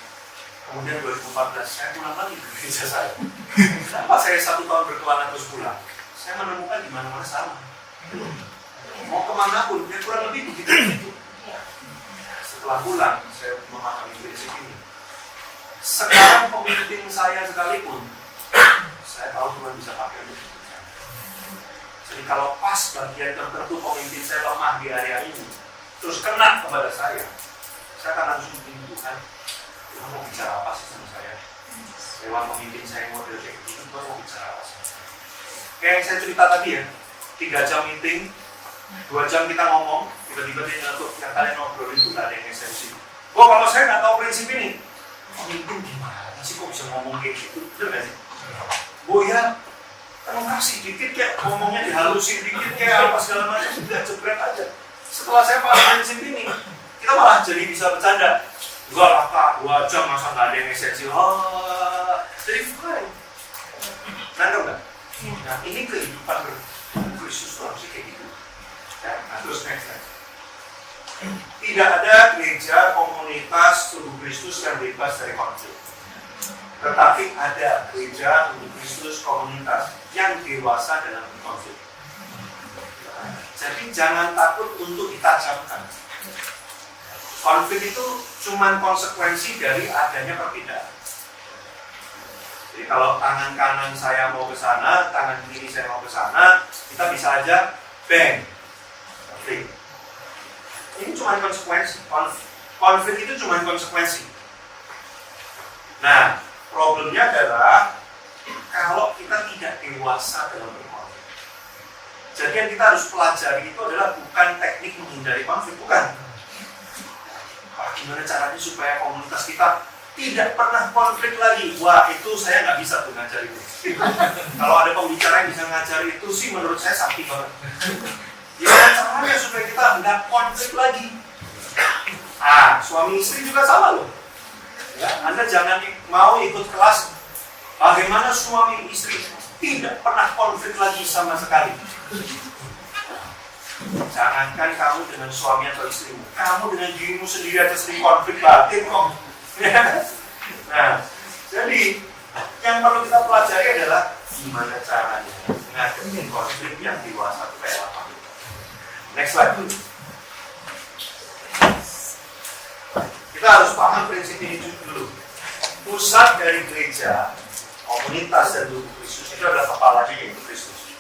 Kemudian 2014 saya pulang lagi ke gereja saya. Kenapa saya 1 tahun berkelana terus pulang? Saya menemukan di mana-mana sama. Mau kemana pun, dia kurang lebih begitu. Setelah pulang, saya memahami prinsip ini. Sekarang pemimpin saya sekalipun, saya tahu Tuhan bisa pakai untuk hidup saya. Jadi kalau pas bagian tertentu pemimpin saya lemah di area ini, terus kena kepada saya akan langsung bikin Tuhan. Tuhan mau bicara apa sih sama saya? Lewat pemimpin saya model kayak gitu, Tuhan mau bicara apa sih? Kayak yang saya cerita tadi ya, 3 jam meeting, 2 jam kita ngomong, tiba-tiba dia nyeletuk, yang kalian ngobrol itu gak ada yang esensi. Kalau saya nggak tahu prinsip ini, pemimpin gimana sih kok bisa ngomong kayak gitu? Betul gak sih? Ya, kan kasih dikit kayak ngomongnya dihalusin dikit kayak apa segala macam, udah jebret aja. Setelah saya paham prinsip ini, kita malah jadi bisa bercanda. Enggak lah Kak, 2 jam masa nggak ada yang esensi. Jadi fine. Nanda nggak? Nah ini kehidupan Kristus tuh harusnya kayak gitu. Nah terus next. Tidak ada gereja komunitas tubuh Kristus yang bebas dari konflik. Tetapi ada gereja tubuh Kristus komunitas yang dewasa dalam konflik. Jadi jangan takut untuk ditajamkan. Konflik itu cuma konsekuensi dari adanya perbedaan. Jadi kalau tangan kanan saya mau ke sana, tangan kiri saya mau ke sana, kita bisa aja bang, konflik. Ini cuma konsekuensi. Konflik itu cuma konsekuensi. Nah, problemnya adalah kalau kita tidak dewasa dalam berkonflik. Jadi yang kita harus pelajari itu adalah bukan teknik menghindari konflik, bukan. Gimana caranya supaya komunitas kita tidak pernah konflik lagi? Wah, itu saya nggak bisa tuh ngajar itu. Kalau ada pembicara yang bisa ngajar itu sih menurut saya sakti banget. Gimana caranya supaya kita nggak konflik lagi? Suami istri juga sama loh. Ya, Anda jangan mau ikut kelas bagaimana suami istri tidak pernah konflik lagi sama sekali. Jangankan kamu dengan suami atau istrimu, kamu dengan dirimu sendiri aja sering konflik batin kok. Nah, jadi yang perlu kita pelajari adalah gimana caranya menghadapi konflik yang dewasa kayak apa. Next slide. Kita harus paham prinsip ini dulu. Pusat dari gereja, komunitas dan tubuh Kristus itu adalah kepalanya yaitu Kristus.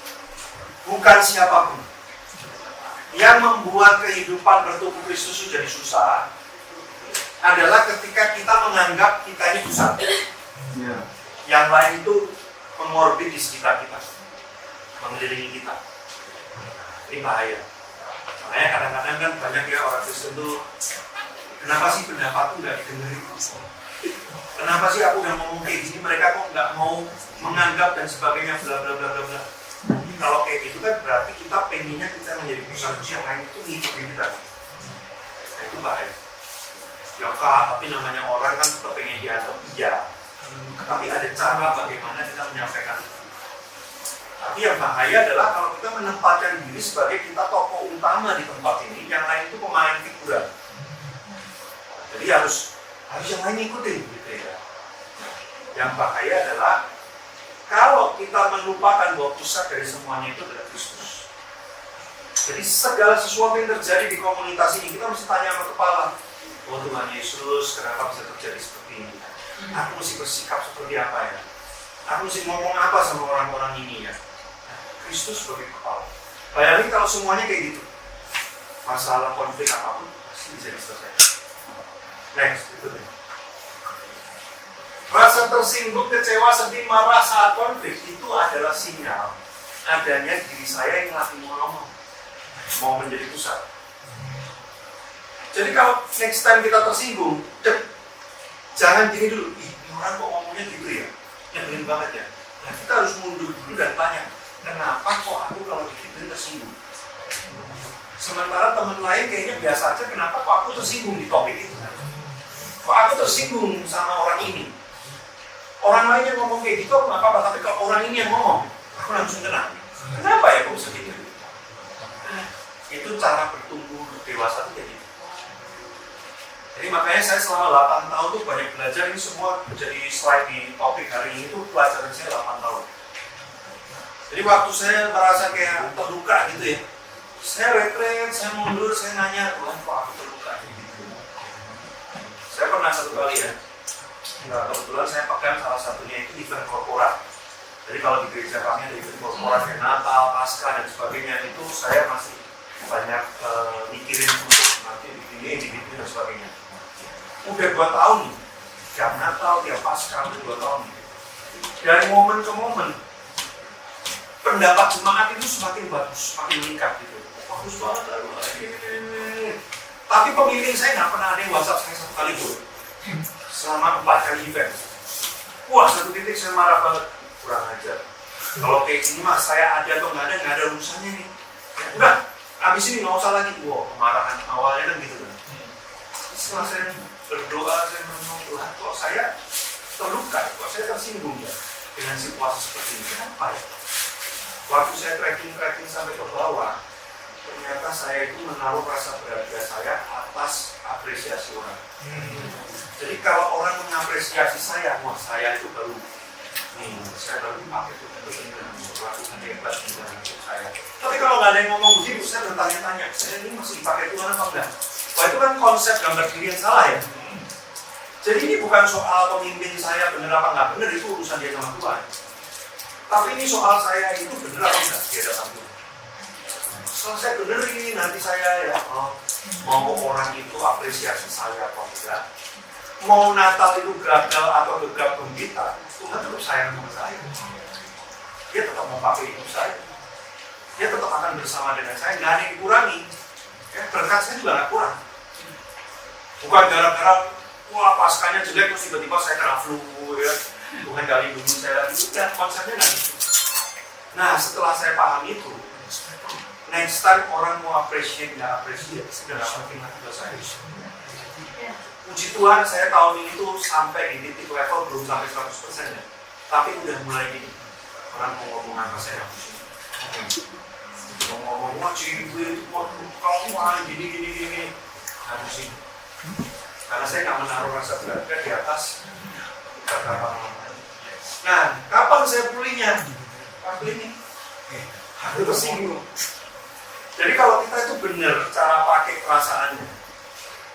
Bukan siapapun. Yang membuat kehidupan bertumbuh Kristus itu jadi susah adalah ketika kita menganggap kita ini pusat. Yang lain itu mengorbit di sekitar kita, mengelilingi kita. Ini bahaya. Makanya kadang-kadang kan banyak ya orang Kristen tuh, kenapa sih pendapatku nggak didengerin? Kenapa sih aku udah ngomong kayak gini, mereka kok nggak mau menganggap dan sebagainya, bla bla bla bla bla. Kalau kayak gitu kan berarti kita pengennya kita menjadi pusat, yang lain itu ngikutin kita. Nah, itu bahaya. Ya Kak, tapi namanya orang kan tetap pengen dianggap iya. Tapi ada cara bagaimana kita menyampaikan itu. Tapi yang bahaya adalah kalau kita menempatkan diri sebagai kita tokoh utama di tempat ini, yang lain itu pemain figuran. Jadi harus yang lain ikutin gitu ya. Yang bahaya adalah kalau kita melupakan bahwa pusat dari semuanya itu adalah Kristus. Jadi segala sesuatu yang terjadi di komunitas ini kita mesti tanya sama kepala. Oh Tuhan Yesus, kenapa bisa terjadi seperti ini? Aku mesti bersikap seperti apa ya? Aku mesti ngomong apa sama orang-orang ini ya? Kristus sebagai kepala. Bayangin kalau semuanya kayak gitu, masalah konflik apapun pasti bisa diselesaikan. Next, itu deh. Rasa tersinggung, kecewa, sedih, marah saat konflik itu adalah sinyal adanya diri saya yang lagi mau menjadi pusat. Jadi kalau next time kita tersinggung, jangan gini dulu, ini orang kok ngomongnya gitu ya, nyebelin banget ya. Nah kita harus mundur dulu dan tanya, kenapa kok aku kalau digituin tersinggung? Sementara teman lain kayaknya biasa aja, kenapa kok aku tersinggung di topik itu? Kok aku tersinggung sama orang ini? Orang lain yang ngomong kayak gitu, nggak apa-apa, tapi kalau orang ini yang ngomong, aku langsung kena. Kenapa ya kok bisa gitu? Itu cara bertumbuh dewasa itu kayak gitu. Jadi makanya saya selama 8 tahun tuh banyak belajar, ini semua menjadi slide di topik hari ini tuh pelajaran saya 8 tahun. Jadi waktu saya merasa kayak terluka gitu ya, saya retret, saya mundur, saya nanya, Tuhan kok aku terluka gitu. Saya pernah satu kali ya, kebetulan saya pegang salah satunya itu event korporat. Jadi kalau di gereja kami ada event korporat kayak Natal, Paskah dan sebagainya, itu saya masih banyak mikirin untuk nanti bikin dan sebagainya. Udah 2 tahun nih, tiap Natal, tiap Paskah, 2 tahun. Dari momen ke momen, pendapat jemaat itu semakin bagus, semakin meningkat gitu. Bagus banget, tapi pemimpin saya nggak pernah ada yang WhatsApp saya 1 kali pun selama 4 kali event. Wah, 1 titik saya marah banget, kurang ajar. Kalau kayak gini mah saya ada atau nggak ada urusannya nih. Ya, udah, abis ini nggak usah lagi. Wah, kemarahan awalnya kan gitu kan. Setelah saya berdoa, saya merenung Tuhan, kok saya terluka, kok saya tersinggung ya dengan situasi seperti ini. Kenapa ya? Waktu saya trekking sampai ke bawah, ternyata saya itu menaruh rasa berharga saya atas apresiasi orang. Jadi kalau orang mengapresiasi saya, wah saya itu baru saya baru dipakai itu benar melakukan hebat dalam hidup saya. Tapi kalau nggak ada yang ngomong begitu, saya bertanya-tanya, saya ini masih dipakai Tuhan apa enggak? Wah itu kan konsep gambar diri yang salah ya. Jadi ini bukan soal pemimpin saya benar apa nggak benar, itu urusan dia sama Tuhan. Tapi ini soal saya itu benar apa enggak di hadapan Tuhan. Setelah saya benerin, nanti saya ya mau orang itu apresiasi saya apa enggak. Mau Natal itu gagal atau gegap gembita, Tuhan tetap sayang sama saya. Dia tetap mau pakai hidup saya. Dia tetap akan bersama dengan saya, nggak ada yang dikurangi. Ya, berkat saya juga nggak kurang. Bukan gara-gara, wah paskanya jelek, terus tiba-tiba saya kena flu, ya. Tuhan nggak lindungi saya lagi. Itu konsepnya nggak gitu. Nah, setelah saya paham itu, next time orang mau appreciate, nggak appreciate, sudah nggak penting lagi buat saya. Puji Tuhan, saya tahun ini tuh sampai di titik level belum sampai 100% ya. Tapi udah mulai gini. Orang mau ngomong apa saya harus mau ngomong, wah cilik, wah kamu gini. Harus ini. Karena saya nggak menaruh rasa berharga di atas kata-kata orang. Nah, kapan saya pulihnya? Waktu ini. Itu tersinggung. Jadi kalau kita itu benar cara pakai perasaannya,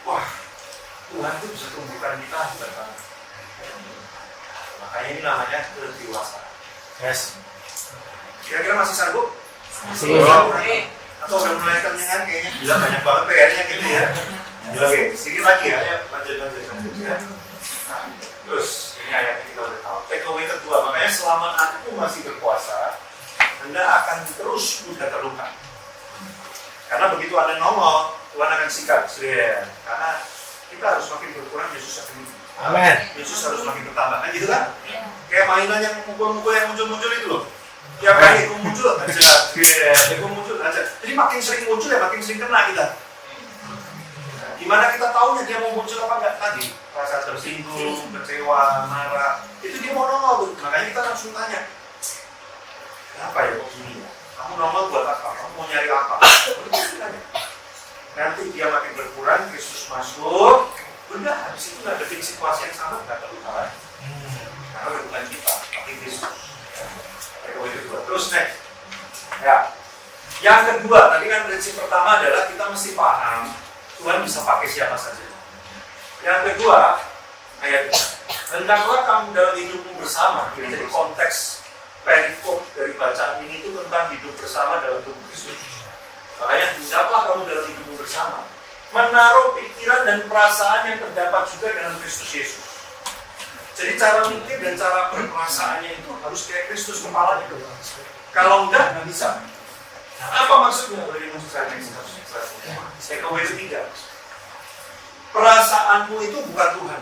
wah Tuhan itu bisa tumbuhkan kita hebat banget. Makanya ini namanya kedewasaan. Yes. Kira-kira masih sanggup? Masih. Atau udah mulai kenyangan kayaknya? Gila banyak banget PR-nya gitu ya. Gila oke, sedikit lagi ya. Ayo lanjut ya. Nah, terus ini ayatnya kita udah tahu. Takeaway kedua, makanya selama aku masih berpuasa, Anda akan terus mudah terluka. Karena begitu Anda nongol, Tuhan akan sikat. Karena kita harus makin berkurang, Yesus akan Amin. Yesus harus makin bertambah, kan gitu kan? Kayak mainan yang mukul-mukul yang muncul-muncul itu loh. Tiap kali itu muncul aja, muncul aja. Jadi makin sering muncul ya makin sering kena kita. Gimana kita tahunya dia mau muncul apa enggak tadi? Rasa tersinggung, kecewa, marah, itu dia mau nongol tuh. Makanya kita langsung tanya, kenapa ya kok gini ya? Kamu nongol buat apa? Kamu mau nyari apa? Nanti dia makin berkurang, Kristus masuk, udah habis itu nggak ada situasi yang sama, nggak terluka lagi. Karena bukan kita, tapi Kristus. Terus next, ya. Yang kedua, tadi kan prinsip pertama adalah kita mesti paham Tuhan bisa pakai siapa saja. Yang kedua, ayat hendaklah kamu dalam hidupmu bersama. Ini jadi konteks perikop dari bacaan ini itu tentang hidup bersama dalam tubuh Kristus. Makanya hendaklah kamu dalam hidupmu bersama, menaruh pikiran dan perasaan yang terdapat juga dalam Kristus Yesus. Jadi cara mikir dan cara berperasaannya itu harus kayak Kristus kepalanya. Kalau enggak, nggak bisa. Apa maksudnya? Dari maksud saya takeaway ketiga. Perasaanmu itu bukan Tuhan.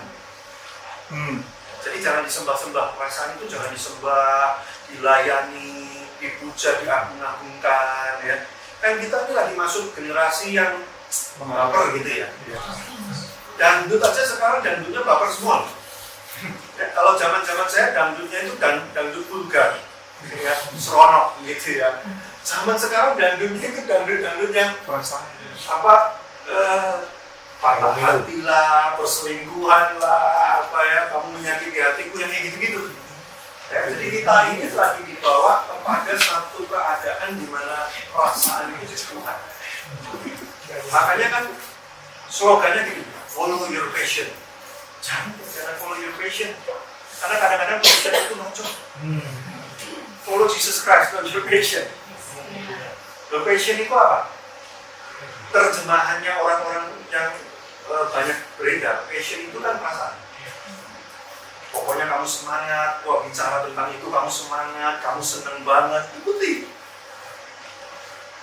Jadi jangan disembah-sembah. Perasaan itu jangan disembah, dilayani, dipuja, diagung-agungkan. Ya. Kan kita ini lagi masuk generasi yang baper gitu ya. Dangdut aja sekarang dangdutnya baper semua. Ya, kalau zaman-zaman saya dangdutnya itu dangdut vulgar, ya, seronok gitu ya. Zaman sekarang dangdutnya itu dangdut yang apa patah hati lah, perselingkuhan lah, apa ya, kamu menyakiti hatiku yang kayak gitu-gitu. Ya, jadi kita ini lagi dibawa kepada satu keadaan di mana perasaan itu jadi Tuhan. Makanya kan slogannya gini, follow your passion. Jangan follow your passion. Karena kadang-kadang passion itu muncul. Follow Jesus Christ, not your passion. Your passion itu apa? Terjemahannya orang-orang yang banyak beredar. Passion itu kan perasaan. Pokoknya kamu semangat, wah bicara tentang itu kamu semangat, kamu seneng banget, ikuti.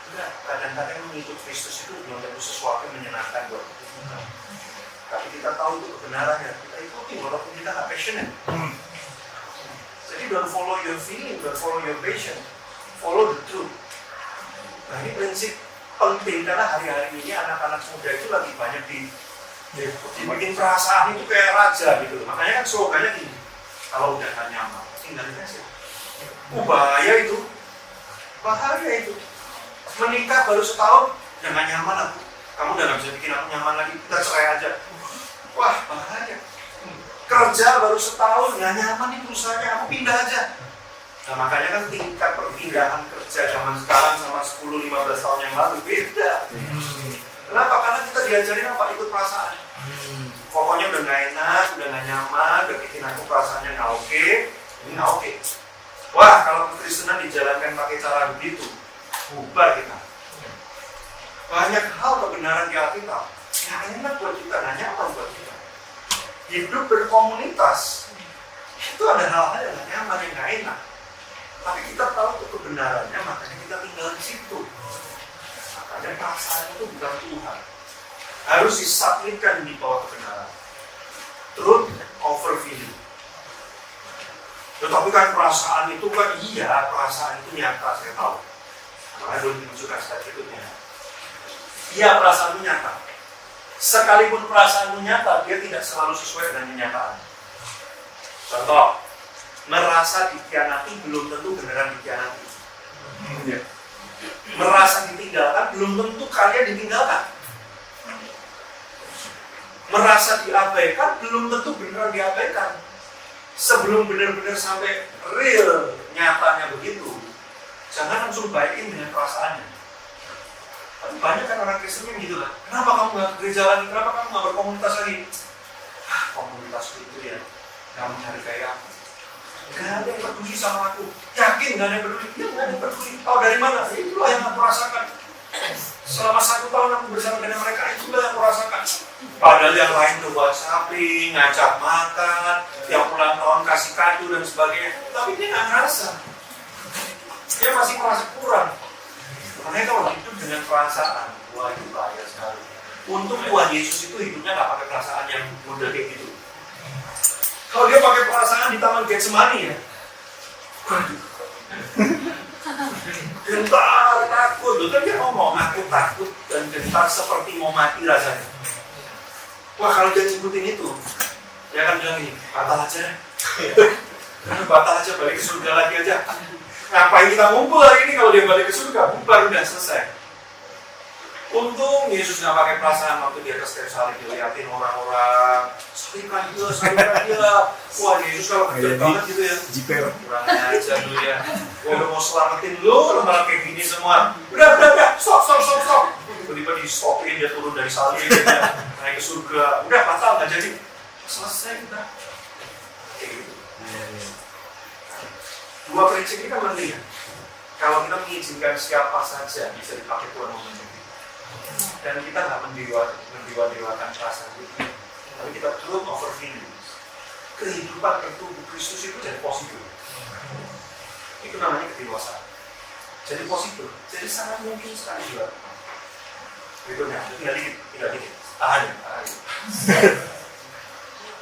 Enggak, kadang-kadang mengikut Kristus itu belum tentu sesuatu yang menyenangkan buat kita. Tapi kita tahu itu kebenarannya, kita ikuti walaupun kita nggak passionate. Jadi don't follow your feeling, don't follow your passion, follow the truth. Nah ini prinsip penting karena hari-hari ini anak-anak muda itu lagi banyak dibikin perasaan itu kayak raja gitu. Makanya kan slogannya gini, kalau udah gak nyaman, tinggalin aja. Bahaya itu, bahaya itu. Menikah baru setahun, udah gak nyaman aku. Kamu udah gak bisa bikin aku nyaman lagi, kita cerai aja. Wah, bahaya. Kerja baru setahun, gak nyaman nih perusahaannya, aku pindah aja. Nah makanya kan tingkat perpindahan kerja zaman sekarang sama 10-15 tahun yang lalu beda. Kenapa? Karena kita diajarin apa? Ikut perasaan. Pokoknya udah gak enak, udah gak nyaman, udah bikin aku perasaannya gak oke, ini gak oke. Wah, kalau kekristenan dijalankan pakai cara begitu, bubar kita. Banyak hal kebenaran di Alkitab gak enak buat kita, gak nyaman buat kita. Hidup berkomunitas itu ada hal-hal yang gak nyaman, yang gak enak. Tapi kita tahu itu kebenarannya, makanya kita tinggal di situ. Makanya perasaan itu bukan Tuhan. Harus disubmitkan di bawah kebenaran. Truth over feeling. Tetapi kan perasaan itu kan iya, perasaan itu nyata, saya tahu. Makanya belum ditunjukkan slide berikutnya. Iya, perasaan itu nyata. Sekalipun perasaan itu nyata, dia tidak selalu sesuai dengan kenyataan. Contoh, merasa dikhianati belum tentu beneran dikhianati. Merasa ditinggalkan belum tentu kalian ditinggalkan. Merasa diabaikan belum tentu beneran diabaikan. Sebelum benar-benar sampai real nyatanya begitu, jangan langsung baikin dengan perasaannya. Tapi banyak kan orang Kristen yang gitu lah. Kenapa kamu nggak ke gereja lagi? Kenapa kamu nggak berkomunitas lagi? Komunitas itu ya, nggak menghargai aku. Gak ada yang peduli sama aku. Yakin gak ada yang peduli? Ya gak ada yang peduli. Tahu dari mana? Itulah yang aku rasakan. Selama 1 tahun aku bersama dengan mereka, itulah yang aku rasakan. Padahal yang lain tuh WhatsApping, ngajak makan, yang ulang tahun kasih kado dan sebagainya. Tapi dia gak ngerasa. Dia masih merasa kurang. Makanya kalau hidup dengan perasaan, wah itu bahaya sekali. Untuk Tuhan Yesus itu hidupnya gak pakai perasaan yang mudah kayak gitu. Kalau dia pakai perasaan di Taman Getsemani ya, gentar, takut. Betul dia ngomong, aku takut dan gentar seperti mau mati rasanya. Wah kalau dia nyebutin itu, dia akan bilang ini, batal aja. Batal aja, balik ke surga lagi aja. Ngapain kita ngumpul hari ini kalau dia balik ke surga? Bubar udah selesai. Untung Yesus nggak pakai perasaan waktu di atas kayu salib dilihatin orang-orang, salibkan dia. Wah Yesus kalau kejam banget gitu ya. Jiper. Kurang aja lu ya. Gua udah mau selamatin lu malah kayak gini semua. Udah, stop. Tiba-tiba di stopin dia turun dari salib, dia naik ke surga. Udah batal nggak jadi. Selesai kita. Kayak gitu. Dua prinsip ini kan penting ya. Kalau kita mengizinkan siapa saja bisa dipakai Tuhan momentum. Dan kita nggak mendewa-dewakan perasaan itu, tapi kita truth over feeling. Kehidupan bertubuh Kristus itu jadi positif. Itu namanya kedewasaan. Jadi positif. Jadi sangat mungkin sekali juga. Berikutnya, tinggal dikit. Tahan.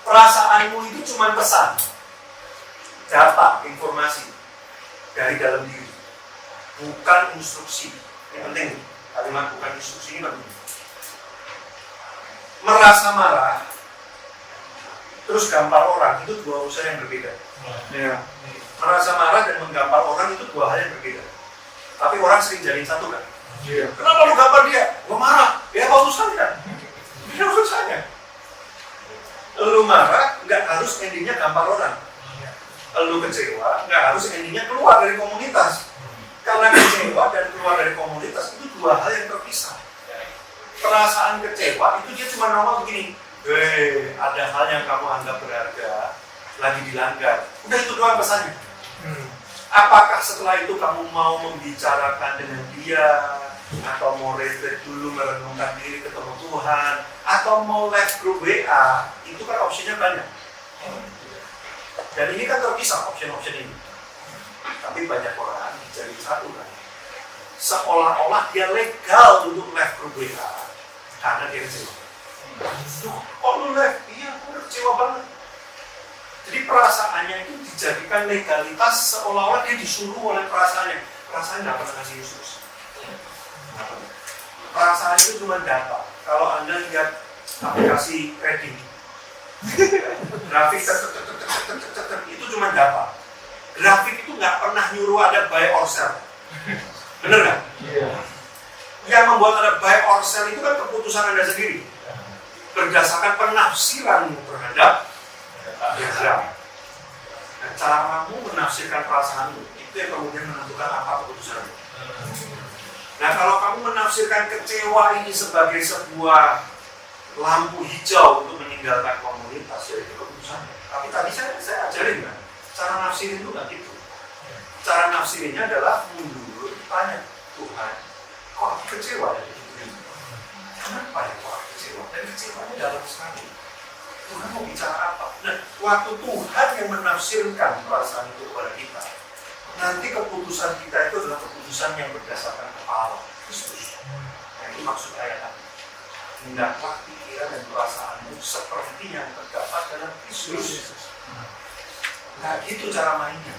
Perasaanmu itu cuma pesan, data, informasi dari dalam diri, bukan instruksi. Yang penting. Kalimat bukan instruksi ini penting. Merasa marah, terus gampar orang itu dua urusan yang berbeda. Ya. Merasa marah dan menggampar orang itu dua hal yang berbeda. Tapi orang sering jalin satu kan? Iya. Kenapa lu gampar dia? Gua marah. Ya apa urusannya? Ya urusannya. Lu marah nggak harus endingnya gampar orang. Lu kecewa nggak harus endingnya keluar dari komunitas. Karena kecewa dan keluar dari komunitas itu dua hal yang terpisah. Perasaan kecewa itu dia cuma ngomong begini, ada hal yang kamu anggap berharga lagi dilanggar. Udah itu doang pesannya. Apakah setelah itu kamu mau membicarakan dengan dia, atau mau retreat dulu merenungkan diri ketemu Tuhan, atau mau live group WA, itu kan opsinya banyak. Dan ini kan terpisah option-option ini. Tapi banyak orang jadi satu kan. Seolah-olah dia legal untuk live group WA karena dia kecewa. Oh lu live? Iya, aku udah kecewa banget. Jadi perasaannya itu dijadikan legalitas seolah-olah dia disuruh oleh perasaannya. Perasaannya nggak pernah kasih instruksi. Perasaan itu cuma data. Kalau Anda lihat aplikasi trading, grafik itu cuma data. Grafik itu nggak pernah nyuruh ada buy or sell. Bener nggak? Iya. Yang membuat ada buy or sell itu kan keputusan Anda sendiri. Berdasarkan penafsiran terhadap diagram. Nah, caramu menafsirkan perasaanmu itu yang kemudian menentukan apa keputusanmu. Nah, kalau kamu menafsirkan kecewa ini sebagai sebuah lampu hijau untuk meninggalkan komunitas, ya itu keputusannya. Tapi tadi saya ajarin kan, cara nafsirin itu nggak gitu. Cara nafsirinnya adalah mundur, tanya Tuhan, kok aku kecewa ya? Kenapa ya kok aku kecewa? Dan kecewanya dalam sekali. Tuhan mau bicara apa? Nah, waktu Tuhan yang menafsirkan perasaan itu kepada kita, nanti keputusan kita itu adalah keputusan yang berdasarkan kepala Kristus. Nah, itu maksud ayat tadi. Hendaklah pikiran dan perasaanmu seperti yang terdapat dalam Kristus. Nah, gitu cara mainnya.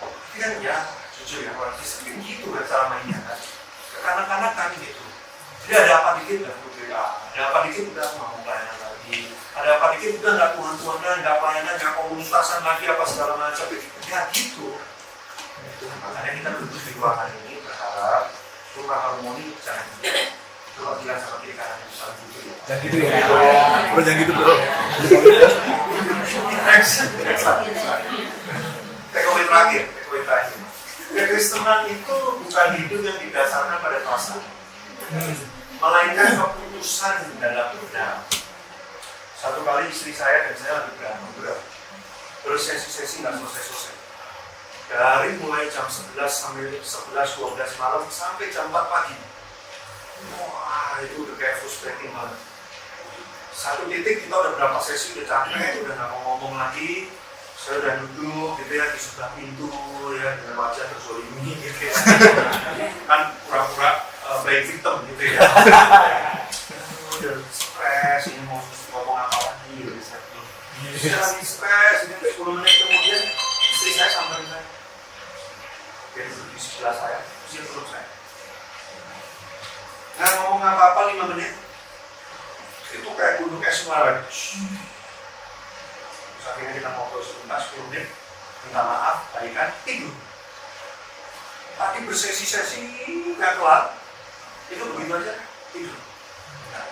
Tapi kan ya, jujur ya, orang Kristen gitu kan cara mainnya kan. Kanak-kanak kan gitu. Jadi ada apa dikit udah berbeda, ada apa dikit udah mau pelayanan lagi, ada apa dikit udah nggak Tuhan-Tuhanan, nggak pelayanan, nggak komunitasan lagi apa segala macam. Ya gitu. Makanya kita duduk di ruangan ini berharap rumah harmoni jangan gitu. Kalau bilang sama kiri kanan yang saling gitu ya. Jangan gitu ya. Bro, jangan gitu bro. Takeaway terakhir. Kekristenan itu bukan hidup yang didasarkan pada perasaan, melainkan keputusan dalam benar. Satu kali istri saya dan saya lagi berantem bersesi-sesi nggak selesai-selesai. Dari mulai jam 11 sampai 11-12 malam sampai jam 4 pagi. Wah, itu udah kayak frustrating banget. Satu titik kita udah berapa sesi udah capek, udah nggak mau ngomong lagi. Saya udah duduk gitu ya di sebelah pintu ya dengan wajah terzolimi gitu ya. Kan pura-pura playing victim gitu ya. Udah stres, ini mau ngomong apa lagi gitu. Saya lagi stres, ini 10 menit kemudian istri saya samperin saya. Dia duduk di sebelah saya, terus perut saya. Nggak ngomong apa-apa 5 menit. Itu kayak kudu kayak suara. Terus akhirnya kita ngobrol sebentar 10 menit, minta maaf, balikan, tidur. Tadi bersesi-sesi nggak kelar, itu begitu aja, tidur. Nah,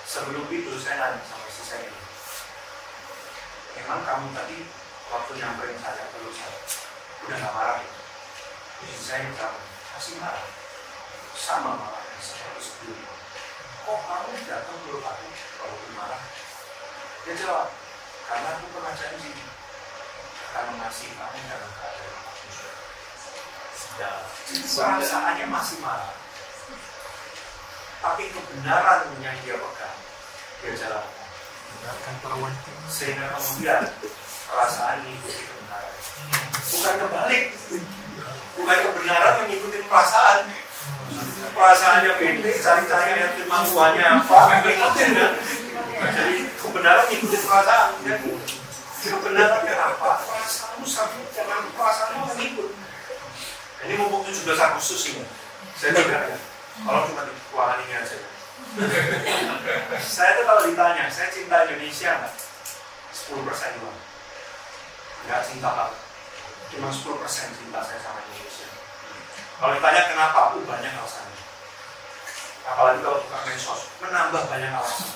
sebelum tidur saya nanya sama istri saya, emang kamu tadi waktu nyamperin saya, peluk saya, udah nggak marah ya? Istri saya bilang, masih marah, sama marahnya seperti sebelumnya. Kok kamu datang peluk aku kalau marah? Dia jawab, karena aku pernah janji akan mengasihi kamu dalam keadaan apapun. Perasaannya masih marah, tapi kebenaran yang dia pegang, dia jalankan. Sehingga kemudian perasaan mengikuti kebenaran. Bukan kebalik, bukan kebenaran mengikuti perasaan. Perasaannya beda, cari-cari yang firman Tuhannya apa, ikutin kan. Jadi kebenaran ikuti perasaan kan? Kebenarannya apa? Perasaanmu sama, jangan perasaanmu mengikut. Ini mumpung 17 Agustus ini, saya juga ya. Kalau cuma di ruangan ini aja. Saya tuh kalau ditanya, saya cinta Indonesia nggak? 10% doang. Nggak cinta banget. Cuma 10% cinta saya sama Indonesia. Kalau ditanya kenapa, banyak alasannya. Apalagi kalau buka medsos, menambah banyak alasan.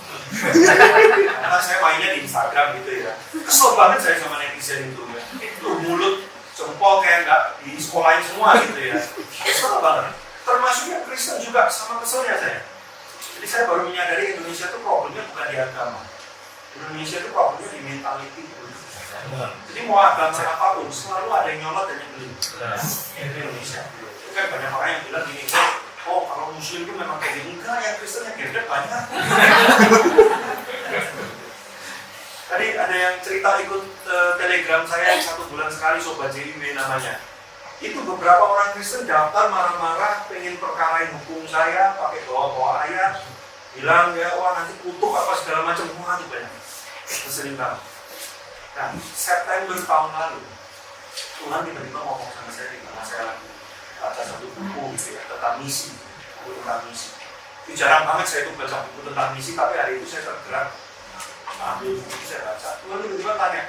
Karena saya mainnya di Instagram gitu ya. Kesel banget saya sama netizen itu ya. Itu mulut, jempol kayak nggak di sekolahin semua gitu ya. Kesel banget. Termasuk yang Kristen juga sama keselnya saya. Jadi saya baru menyadari Indonesia itu problemnya bukan di agama. Indonesia itu problemnya di mentality. Jadi mau agama apapun, selalu ada yang nyolot dan yang beli. Itu Indonesia. Itu kan banyak orang yang bilang gini, oh kalau Muslim itu memang kayak gini, enggak, yang Kristen yang gede banyak. Tadi ada yang cerita ikut telegram saya yang 1 bulan sekali, Sobat JIW namanya. Itu beberapa orang Kristen daftar marah-marah, pengen perkarain hukum saya, pakai bawa-bawa ayat, bilang ya, wah nanti kutuk apa segala macam, wah itu banyak. Keselin banget. Nah, September tahun lalu, Tuhan tiba-tiba ngomong sama saya, di mana saya lagi baca satu buku gitu ya, tentang misi, buku tentang misi. Itu jarang banget saya tuh baca buku tentang misi, tapi hari itu saya tergerak ambil buku itu saya baca. Tuhan tiba-tiba tanya,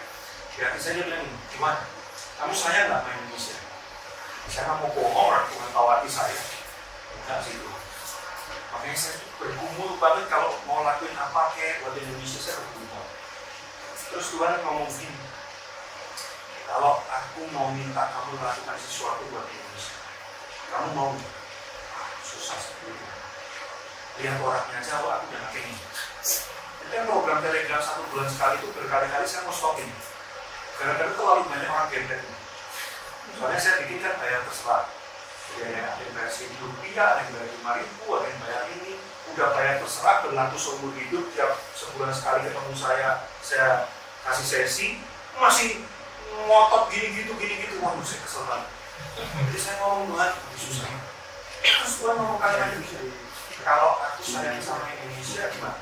ya saya bilang, gimana? Kamu sayang nggak main Indonesia? Saya nggak mau bohong, orang Tuhan tahu hati saya. Enggak sih Tuhan. Makanya saya bergumul banget kalau mau lakuin apa kayak buat Indonesia, saya bergumul. Terus Tuhan ngomong gini, kalau aku mau minta kamu melakukan sesuatu buat Indonesia, kamu mau? Susah sekali. Lihat orangnya aja, aku udah pakai ini. Itu yang program telegram 1 bulan sekali itu berkali-kali saya mau stopin. Gara-gara terlalu banyak orang gembel. Soalnya saya bikin kan bayar terserah. Jadi ada yang bayar Rp1.000, ada yang bayar Rp5.000, ada yang bayar ini. Udah bayar terserah, berlaku seumur hidup. Tiap sebulan sekali ketemu saya kasih sesi, masih ngotot gini-gitu. Waduh, saya kesel banget. Jadi saya ngomong, Tuhan, susah. Terus Tuhan ngomong kalian bisa. Kalau aku sayang sama Indonesia, gimana?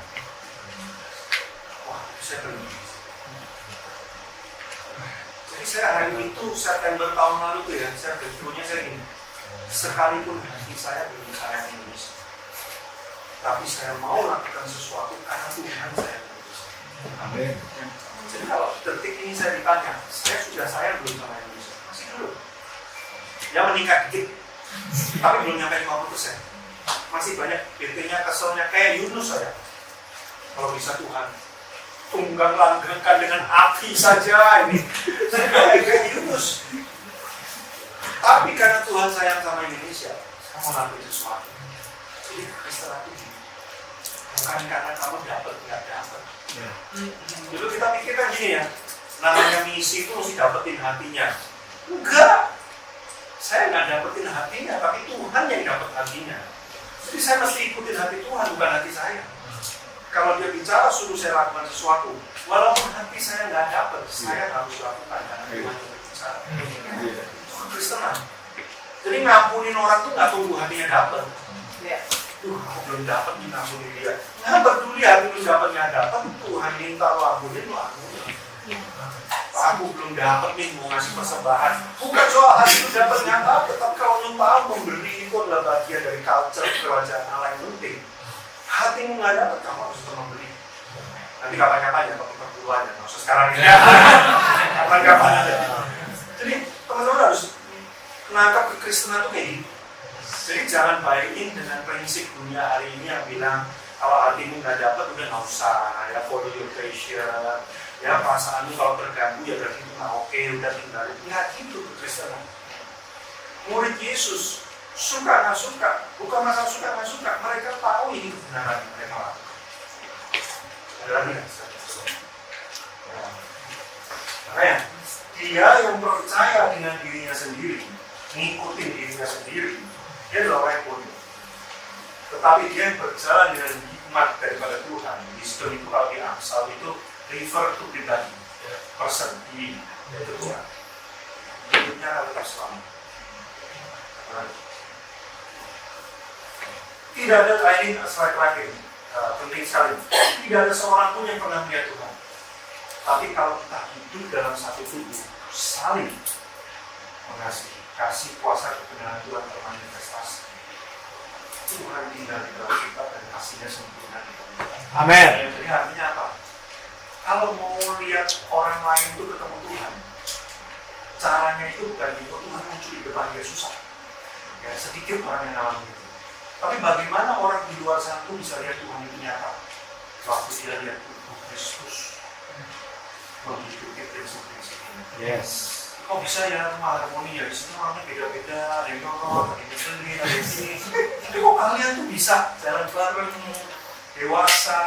Wah, saya berhenti. Jadi saya hari itu, September tahun lalu tuh ya, saya berpikirnya saya gini, sekalipun hati saya belum sayang Indonesia, tapi saya mau lakukan sesuatu karena Tuhan sayang Indonesia. Amin. Jadi kalau detik ini saya ditanya, saya sudah sayang belum sama Indonesia? Masih belum. Ya meningkat dikit, tapi belum nyampe 50%. Masih banyak bete-nya, keselnya, kayak Yunus saya. Kalau bisa Tuhan tunggang langgengkan dengan api saja ini. Saya kayak Yunus. Tapi karena Tuhan sayang sama Indonesia, saya mau lakuin sesuatu. Jadi Kristen itu bukan karena kamu dapat, nggak dapat. Dulu kita pikirkan gini ya, namanya misi itu mesti dapetin hatinya. Enggak. Saya nggak dapetin hatinya, tapi Tuhan yang dapat hatinya. Jadi saya mesti ikutin hati Tuhan, bukan hati saya. Kalau dia bicara, suruh saya lakukan sesuatu. Walaupun hati saya nggak dapat, saya harus lakukan karena Tuhan yang berbicara. Itu kekristenan. Jadi ngampunin orang tuh nggak tunggu hatinya dapat. Aku belum dapat nih ngampunin dia. Nggak peduli hati lu dapat nggak dapat, Tuhan minta lu ampunin, lu ampunin. Aku belum dapat nih mau ngasih persembahan. Bukan soal hati lu dapat nggak dapat, tapi kalau lu tahu memberi itu adalah bagian dari culture kerajaan Allah yang penting. Hatimu nggak dapat, kamu harus tetap memberi. Nanti kapan-kapan ya, tapi perpuluhan ya, maksud sekarang ini. Kapan-kapan aja. Jadi teman-teman harus menangkap kekristenan itu kayak gitu. Jadi jangan buy-in dengan prinsip dunia hari ini yang bilang kalau hatimu nggak dapat udah nggak usah ya, follow your passion. Ya perasaanmu kalau terganggu ya berarti itu nggak oke, udah tinggalin. Nggak gitu kekristenan. Murid Yesus suka nggak suka, bukan masalah suka nggak suka, mereka tahu ini kebenaran yang mereka lakukan. Ada lagi nggak? Makanya dia yang percaya dengan dirinya sendiri, ngikutin dirinya sendiri, dia adalah orang yang bodoh. Tetapi dia yang berjalan dengan hikmat daripada Tuhan. Wisdom itu kalau di Amsal itu refer to pribadi, person, diri, yaitu Tuhan. Hidupnya akan tetap selamat. Tidak ada lain terakhir, penting sekali. Tidak ada seorang pun yang pernah melihat Tuhan. Tapi kalau kita hidup dalam satu tubuh, saling mengasihi, kasih kuasa kebenaran Tuhan termanifestasi. Tuhan tinggal di dalam kita dan kasihnya sempurna di dalam kita. Amin. Jadi artinya apa? Kalau mau lihat orang lain itu ketemu Tuhan, caranya itu bukan itu Tuhan muncul di depan dia susah. Ya sedikit orang yang ngalamin itu. Tapi bagaimana orang di luar sana itu bisa lihat Tuhan itu nyata? Waktu dia lihat tubuh Kristus menghidupi prinsip-prinsip ini. Yes. Kok bisa ya rumah harmoni ya? Di sini orangnya beda-beda, ada yang nongol, ada yang ngeselin, ada yang sini. Tapi kok kalian tuh bisa jalan bareng, dewasa,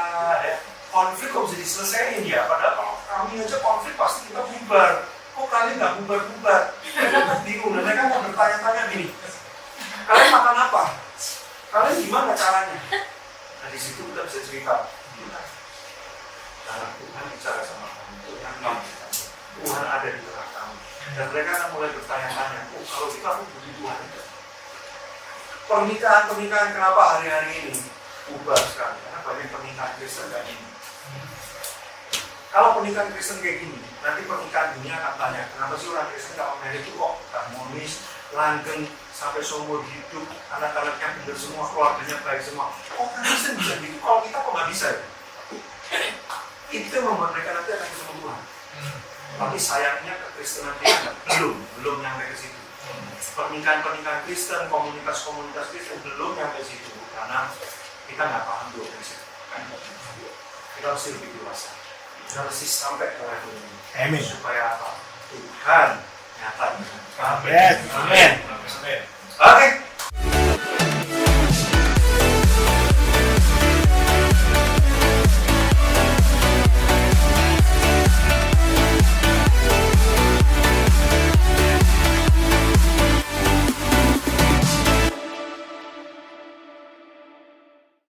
ya? Konflik kok bisa diselesaikan ya? Padahal kalau kami aja konflik pasti kita bubar. Kok kalian nggak bubar-bubar? Mereka bingung dan mereka mau bertanya-tanya gini. Kalian makan apa? Kalian gimana caranya? Nah di situ kita bisa cerita. Karena Tuhan bicara sama kami. Tuhan ada di tengah kami. Dan mereka akan mulai bertanya-tanya, oh kalau kita aku butuh Tuhan itu. Pernikahan kenapa hari-hari ini ubah sekali? Karena banyak pernikahan Kristen kayak gini. Kalau pernikahan Kristen kayak gini, nanti pernikahan dunia akan tanya, kenapa sih orang Kristen kalau merit itu kok harmonis, langgeng, sampai seumur hidup, anak-anaknya benar semua, keluarganya baik semua. Oh, Kristen bisa gitu, kalau kita kok nggak bisa ya? Itu yang membuat mereka nanti akan ketemu Tuhan. Tapi sayangnya kekristenan kita belum nyampe ke situ. Pernikahan Kristen, komunitas Kristen belum nyampe ke situ karena kita nggak paham dua prinsip. Kita harus lebih dewasa. Kita harus sampai ke level ini. Amin. Supaya apa? Tuhan nyata. Amin. Oke,